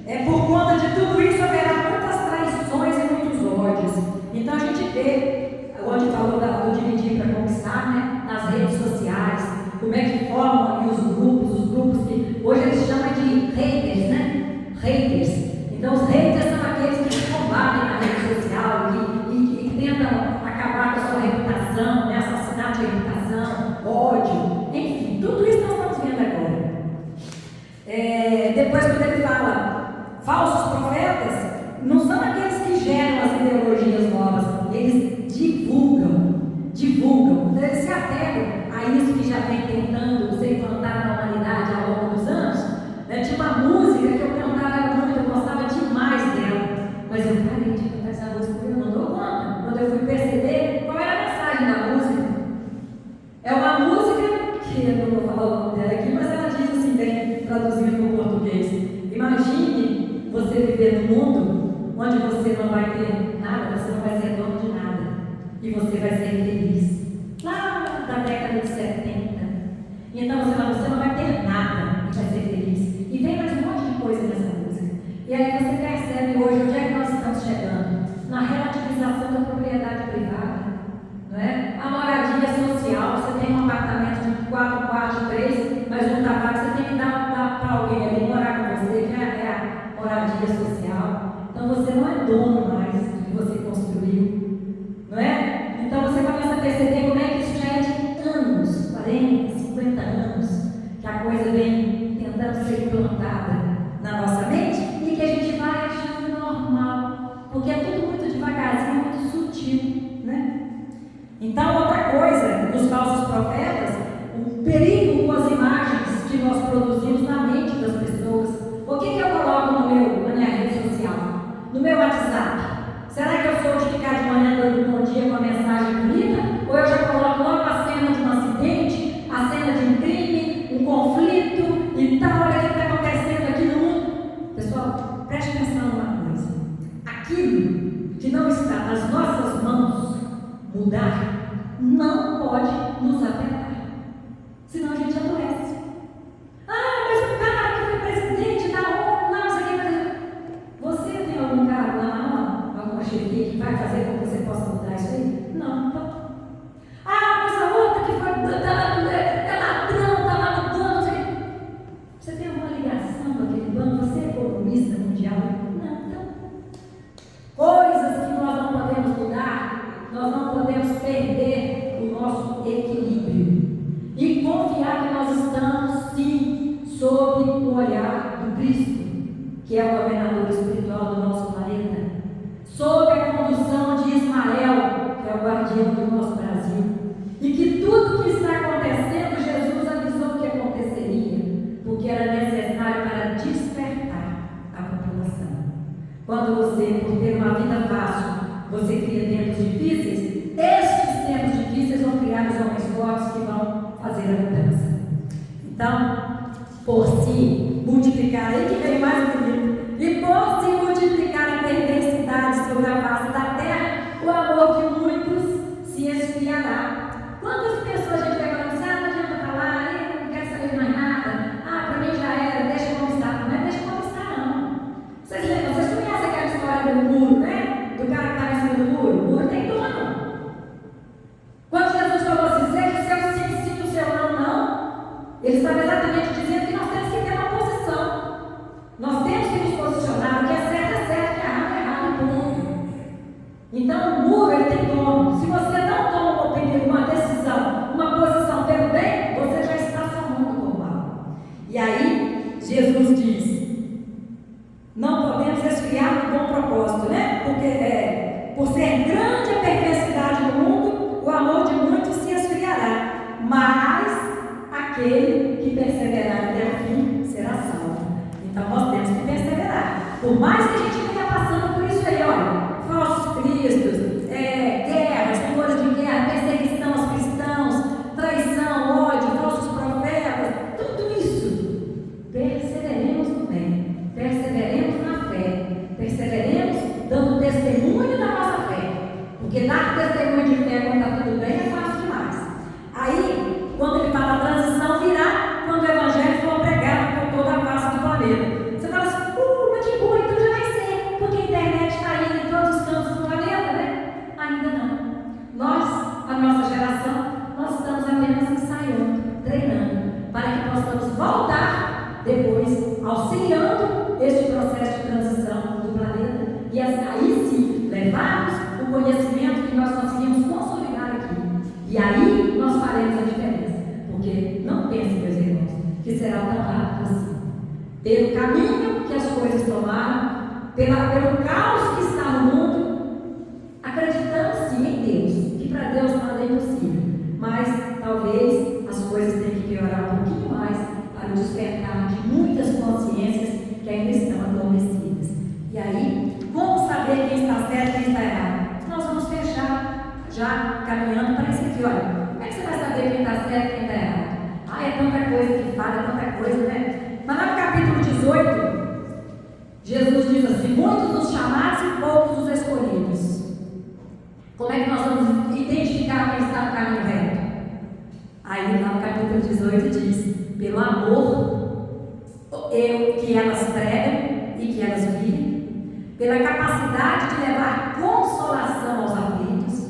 É por conta de tudo isso haverá muitas traições e muitos ódios. Então a gente vê, onde falou do dividir para conquistar, né? Nas redes sociais, como é que formam os grupos que hoje eles chamam de haters, né? Haters. Então os haters são aqueles que combatem na rede social e tentam acabar com a sua reputação, né? Assassinato de reputação, ódio, enfim, tudo isso nós estamos vendo agora. Depois, quando ele fala falsos profetas, não são aqueles que geram as ideologias novas, eles divulgam. Então eles se apegam a isso que já vem tentando ser implantado na humanidade ao longo dos anos. Tinha uma música que eu cantava muito, eu gostava demais dela, mas eu parei de cantar essa música porque eu não dou conta. Quando eu fui perceber qual era a mensagem da música, é uma música que eu não vou falar o nome dela aqui, mas ela diz assim, bem traduzindo para o português: imagine você viver num mundo onde você não vai ter nada, você não vai ser dono de nada, e você vai ser feliz. Lá da década de 70. Então você não vai ter nada e vai ser feliz. E tem mais um monte de coisa nessa música. E aí você percebe hoje onde é que nós estamos chegando? Na relativização da propriedade privada. Não é? A moradia social, você tem um apartamento de 4 quartos, 3, mas um trabalho você tem que dar para alguém ali morar com você, que é a moradia social. Então você não é dono mais do que você construiu, não é? Então você começa a perceber como é que isso já é de anos, 40, 50 anos, que a coisa vem tentando ser implantada na nossa mente e que a gente vai achando normal, porque é tudo muito devagarzinho, muito sutil, né? Então, outra coisa dos falsos profetas, o perigo com as imagens que nós produzimos na mente das pessoas. O que eu coloco na minha rede social? No meu WhatsApp? Será que eu sou de ficar de manhã dando bom dia com a mensagem bonita? Ou eu já coloco logo a cena de um acidente, a cena de um crime, um conflito e tal, olha o que está acontecendo aqui no mundo? Pessoal, preste atenção numa coisa. Aquilo que não está nas nossas mãos mudar, não pode nos afetar, senão a gente adoece. Mas o cara que foi presidente da ONU, não sei o que. Você tem algum cargo lá na ONU? Alguma chefia que vai fazer com que você possa mudar isso aí? Não, então. Mas a outra que foi é ladrão, está lá no banco, não sei o que. Você tem alguma ligação com aquele banco? Você é economista mundial? Não, então. Coisas que nós não podemos mudar, nós não podemos perder o nosso equilíbrio e confiar que nós estamos sim sob o olhar do Cristo, que é o governador espiritual do nosso planeta, sob a condução de Ismael, que é o guardião do nosso Brasil, e que tudo que está acontecendo, Jesus avisou que aconteceria, porque era necessário para despertar a população. Quando você, por ter uma vida fácil, você cria tempos difíceis, estes tempos difíceis vão criar os homens fortes que vão fazer a mudança. Então, por se multiplicar, aí que vem mais bonito, e por se multiplicar a perversidade sobre a face da terra, o amor de muitos se esfriará. Quantas pessoas a gente vai falar, não adianta falar, eu não quero saber mais nada, para mim já era, deixa como está. Não é deixa como está, não. Vocês lembram, vocês conhecem aquela história do muro, né? Do cara que estava em cima do muro. O muro tem dono. Quando Jesus falou assim, seja o seu sim, sim, o seu não, não, ele estava exatamente dizendo que nós temos que ter uma posição. mas aquele que perseverar até o fim será salvo. Então nós temos que perseverar. Por mais que a gente venha passando por isso aí, olha, falsos cristos, guerras, rumores de guerra, perseguição aos cristãos, traição, ódio, falsos profetas, tudo isso, perseveremos no bem, perseveremos na fé, perseveremos dando testemunho da nossa fé, porque dar testemunho de fé quando está tudo bem é fácil demais. Aí, quando ele fala a transição, virá quando o evangelho for pregado por toda a face do planeta. Você fala assim, mas de boa, então já vai ser, porque a internet está indo em todos os cantos do planeta, né? Ainda não. Nós, a nossa geração, nós estamos apenas ensaiando, treinando, para que possamos voltar depois, auxiliando este processo de transição do planeta, e aí sim, levarmos o conhecimento que nós conseguimos consolidar aqui. E aí nós faremos a diferença, porque não pensem, meus irmãos, que será tão rápido assim. Pelo caminho que as coisas tomaram, pelo caos que está no mundo, acreditamos sim em Deus, que para Deus nada é impossível, mas talvez as coisas tenham que piorar um pouquinho mais para o despertar de muitas consciências que ainda estão adormecidas. E aí, como saber quem está certo e quem está errado? Nós vamos fechar, já caminhando para isso aqui, olha. Como é que você vai saber quem está certo e quem está errado? É tanta coisa que fala, é tanta coisa, né? Mas lá no capítulo 18, Jesus diz assim: muitos os chamados e poucos os escolhidos. Como é que nós vamos identificar quem está no caminho reto? Aí lá no capítulo 18 diz: pelo amor que elas pregam e que elas vivem, pela capacidade de levar consolação aos aflitos,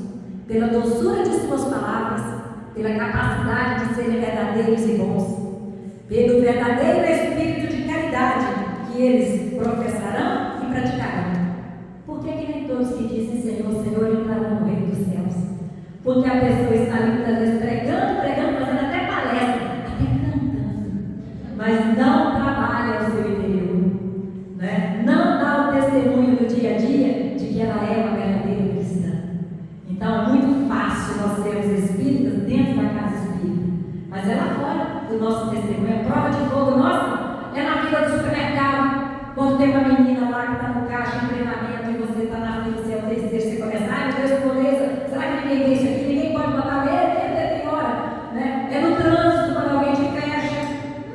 pela doçura de suas palavras, pela capacidade de serem verdadeiros e bons, pelo verdadeiro espírito de caridade que eles professarão e praticarão. Por que nem todos que dizem Senhor, Senhor entrarão no reino dos céus? Porque a pessoa está ali muitas vezes pregando, fazendo até palestra, até cantando, mas não trabalha o seu interior, né? Não dá o testemunho no dia a dia de que ela é uma verdadeira cristã. Então é muito fácil nós sermos espíritas dentro da casa espírita, mas é lá fora o nosso testemunho. A prova de fogo nossa é na fila do supermercado, quando tem uma menina lá que está no caixa em treinamento e você está na fila, você é o terceiro, você começa, ai meu Deus, beleza, será que ninguém vê isso aqui? Ninguém pode botar ele, tem hora, né? É no trânsito, quando alguém te fecha.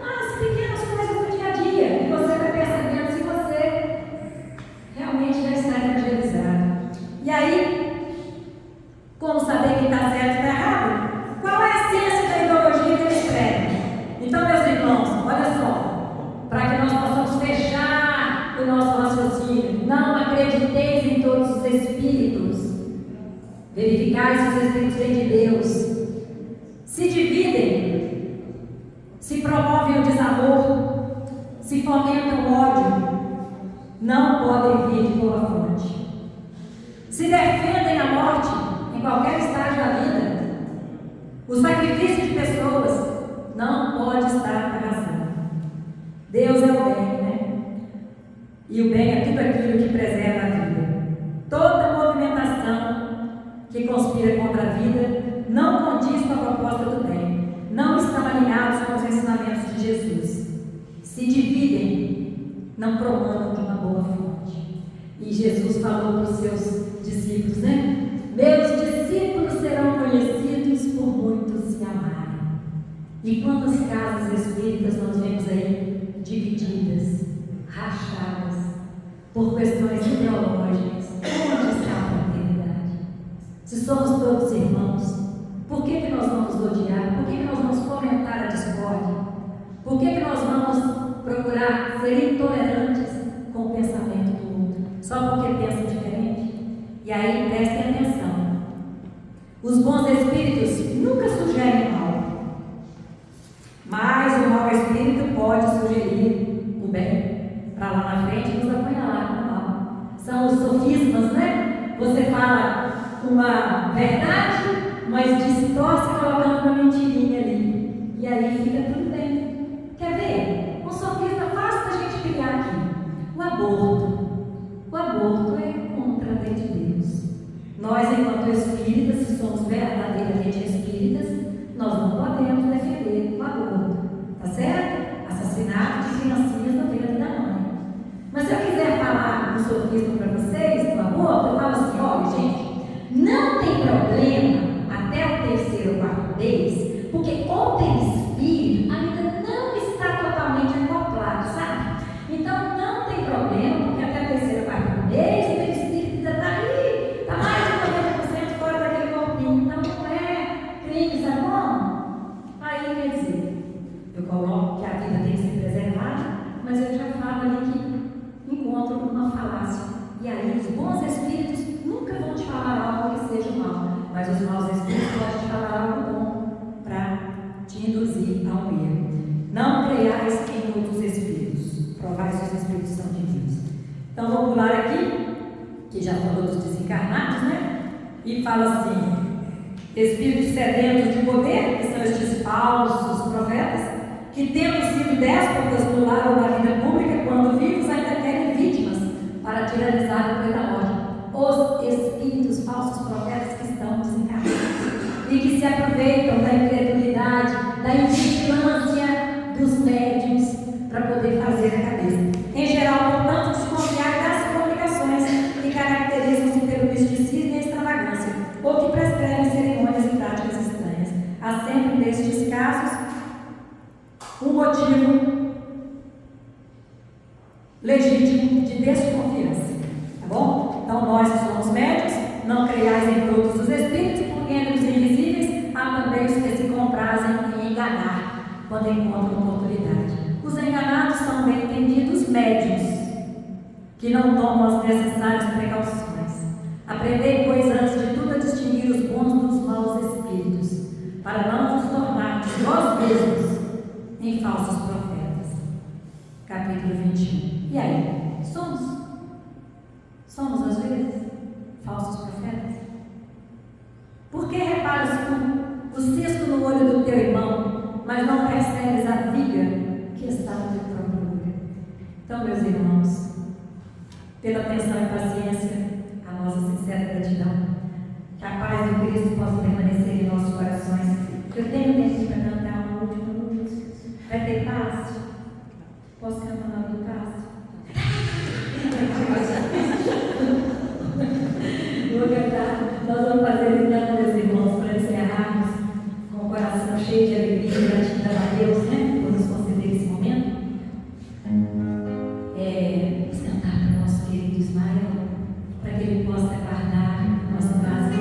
Mas pequenas coisas do dia a dia, e você vai percebendo se você realmente já está evangelizado. E aí, como saber quem está certo e está errado? Qual é a essência da ideologia que eles pregam? Então, meus irmãos, olha só, para que nós possamos fechar o nosso raciocínio, não acrediteis em todos os espíritos, verificai se os espíritos vêm de Deus, se dividem, se promovem o desamor, se fomentam o ódio, não podem vir de boa fonte, se defendem a morte em qualquer estágio da vida, o sacrifício de pessoas não pode estar na razão. Deus é o bem, né? E o bem é tudo aquilo que preserva a vida. Toda movimentação que conspira contra a vida não condiz com a proposta do bem, não estão alinhados com os ensinamentos de Jesus. Se dividem, não promanam de uma boa fonte. E Jesus falou para os seus discípulos, né? Meus discípulos serão conhecidos por muitos se amarem. E quantas casas espíritas nós vemos aí divididas, rachadas, por questões ideológicas? Onde está a fraternidade? Se somos todos irmãos, por que nós vamos odiar? Por que nós vamos fomentar a discórdia? Por que nós vamos procurar ser intolerantes com o pensamento do outro? Só porque pensa diferente? E aí, prestem atenção. Os bons espíritos nunca sugerem o mal, mas o mau espírito pode sugerir o bem para lá na frente e nos apunhalar com o mal. São os sofismas, né? Você fala uma verdade, mas distorce colocando uma mentirinha ali. E aí fica tudo bem. Quer ver? Um sofisma fácil da gente criar aqui. O aborto. O aborto é contra a lei de Deus. Nós, enquanto espíritas, se somos verdadeiramente espíritas, nós não podemos falar um sofismo para vocês, no amor, eu falo assim, olha, gente, não tem problema até o terceiro ou quarto mês, porque o perispírito ainda não está totalmente acoplado, sabe? Então não tem problema, porque até o terceiro ou quarto mês o perispírito ainda está aí, está mais de 90% fora daquele corpinho, então não é crime, sabe como? Aí quer dizer, eu coloco que a vida tem que ser preservada, mas eu já falo ali que encontro uma falácia. E aí os bons espíritos nunca vão te falar algo que seja mal, mas os maus espíritos podem te falar algo bom para te induzir a um erro. Não creiais em outros espíritos, provai se os espíritos são divinos. Então vou pular aqui, que já falou dos desencarnados, né? E fala assim: espíritos sedentos de poder, que são estes falsos profetas, que tendo sido déspotas no lar ou na vida pública, quando vivos ainda querem vítimas para tiranizar o poder da ordem. Os espíritos falsos profetas que estão desencarnados e que se aproveitam da incredulidade, da invigilância dos médiuns para poder fazer a cabeça. Em geral, portanto, desconfiar das comunicações que caracterizam-se pelo misticismo e a extravagância, ou que prescrevem cerimônias e práticas estranhas. Há sempre nestes casos um motivo legítimo de desconfiança, tá bom? Então nós que somos médicos, não creiais em todos os espíritos, porque entre os invisíveis há também os que se comprazem em enganar quando encontram oportunidade. Os enganados são bem entendidos médios, que não tomam as necessárias precauções. Aprendei, pois, antes de tudo a distinguir os bons dos maus espíritos, para não vos tornarmos vós mesmos em falsos profetas. Capítulo 21. E aí? Somos às vezes falsos profetas? Por que reparas tu o cesto no olho do teu irmão, mas não percebes a viga que está no teu próprio olho? Então, meus irmãos, pela atenção e paciência, a nossa sincera gratidão, que a paz do Cristo possa permanecer em nossos corações. Eu tenho tempo para cantar uma última música. Vai ter paz? Posso cantar o nome do Cássio? Vou cantar. Nós vamos fazer então, meus irmãos, para encerrarmos com o coração cheio de alegria e gratidão a Deus, né? Por nos conceder esse momento. Vamos cantar para o nosso querido Ismael, para que ele possa guardar nossa base.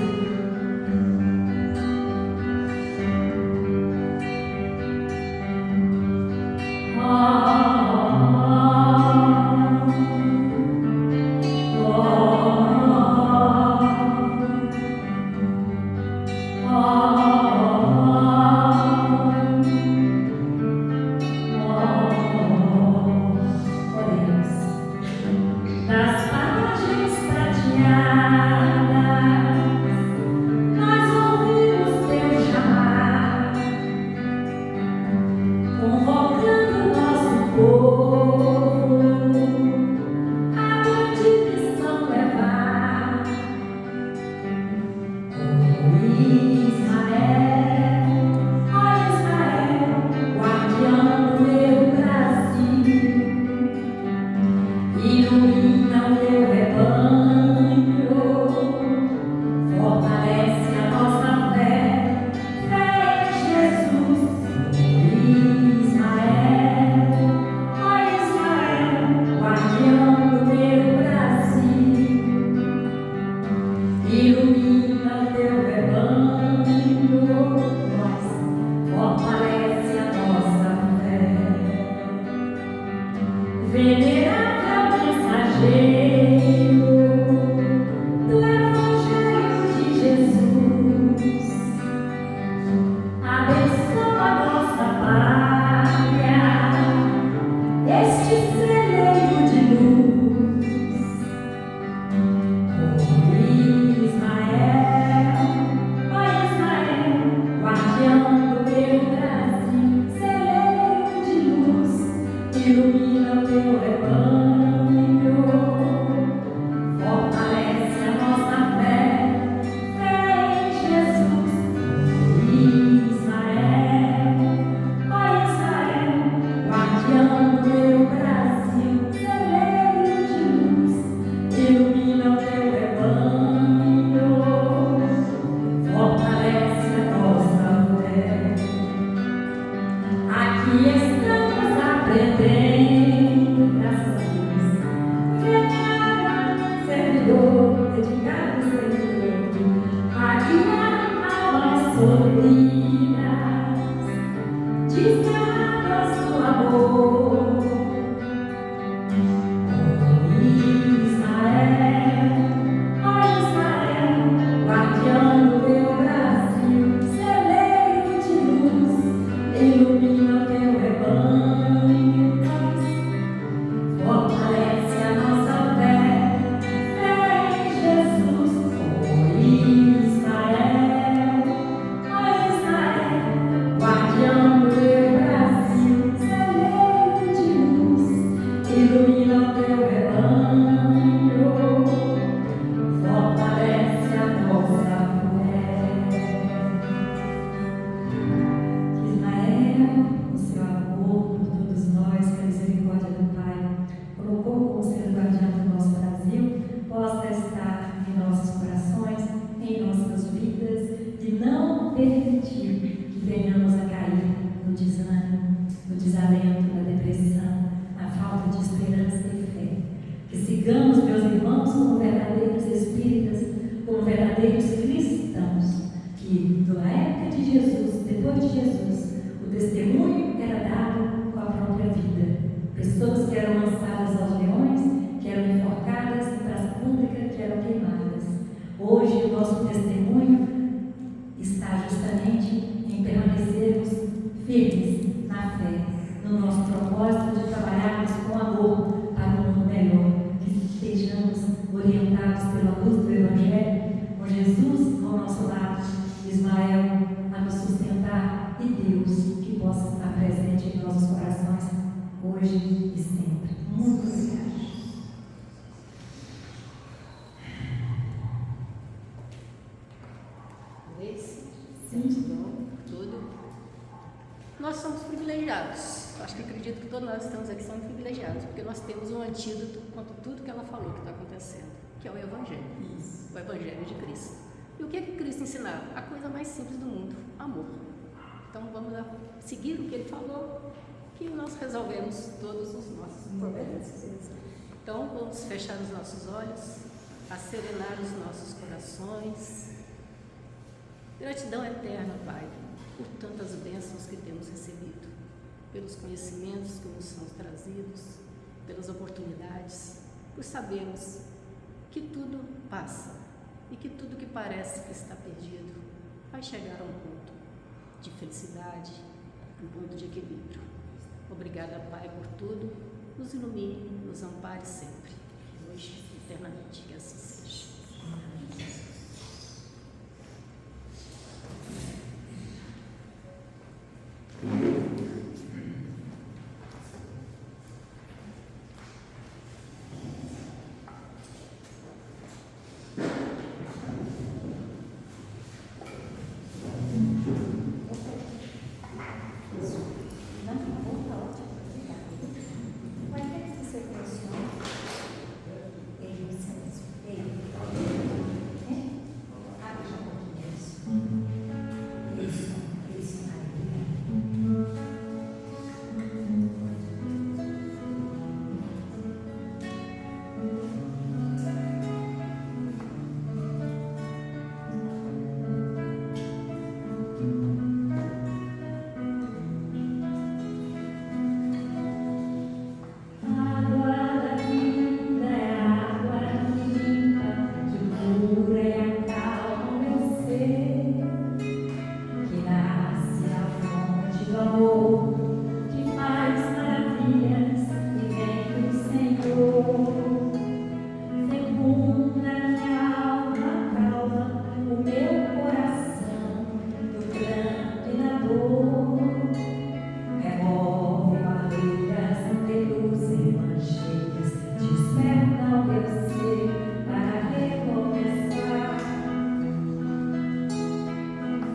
descargas do amor. Israel, guardião do meu Brasil, celeiro de luz, ilumina o teu rebanho, fortalece a nossa fé em Jesus. Israel, guardião do meu Brasil, celeiro de luz, ilumina o teu rebanho, fortalece a nossa fé. Israel, o seu amor por todos nós, que a misericórdia do Pai colocou como ser guardião do nosso Brasil, possa estar em nossos corações, em nossas vidas, e não permitir que venhamos a cair no desânimo, no desalento, na depressão, na falta de esperança e fé. Que sigamos, meus irmãos, como verdadeiros espíritas, como verdadeiros cristãos, que na época de Jesus, depois de Jesus, o testemunho era dado com a própria vida. Pessoas que eram lançadas aos leões, que eram enforcadas em praça pública, que eram queimadas. Hoje o nosso testemunho está justamente em permanecermos firmes na fé, no nosso propósito de trabalharmos com amor para um mundo melhor, que estejamos orientados pela luz do Evangelho, com Jesus ao nosso lado, Ismael a nos sustentar e Deus que possa estar presente em nossos corações hoje e sempre. Muito obrigada. Tudo. Nós somos privilegiados. Acho que acredito que todos nós que estamos aqui somos privilegiados, porque nós temos um antídoto contra tudo que ela falou que está acontecendo, que é o Evangelho. Isso. O Evangelho de Cristo. E o que é que Cristo ensinava? A coisa mais simples do mundo, amor. Então vamos lá seguir o que ele falou, que nós resolvemos todos os nossos problemas. Então vamos fechar os nossos olhos, acerenar os nossos corações. Gratidão eterna, Pai, por tantas bênçãos que temos recebido, pelos conhecimentos que nos são trazidos, pelas oportunidades, por sabermos que tudo passa e que tudo que parece que está perdido vai chegar a um ponto de felicidade, um ponto de equilíbrio. Obrigada, Pai, por tudo. Nos ilumine, nos ampare sempre, hoje e eternamente, que assim seja.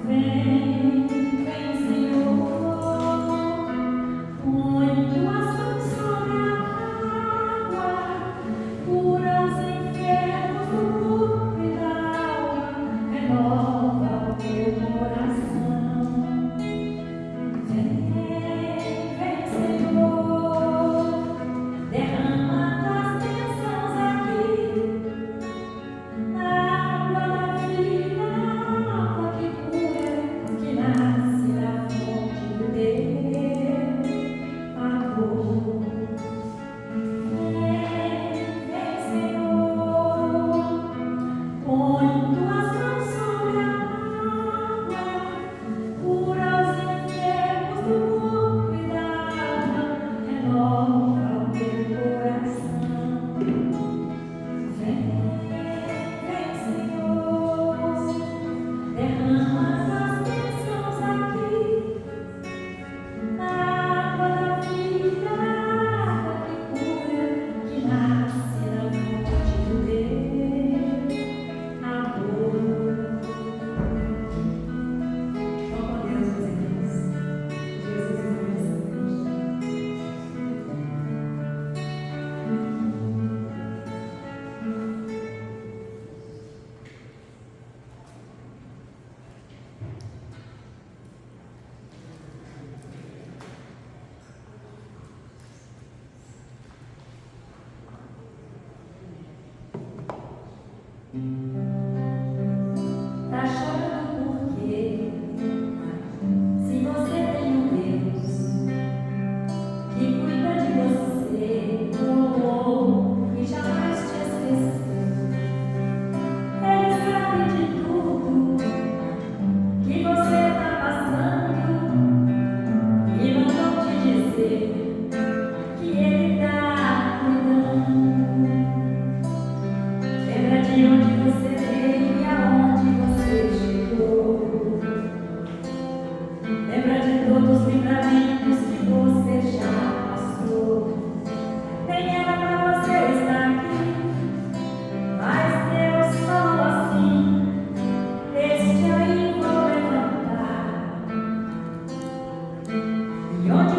Vem, Senhor. que Ele está cuidando. Lembra de onde você veio e aonde você chegou. Lembra de todos os livramentos que você já passou. Nem era pra você estar aqui, mas Deus falou assim: este aí vou levantar. E onde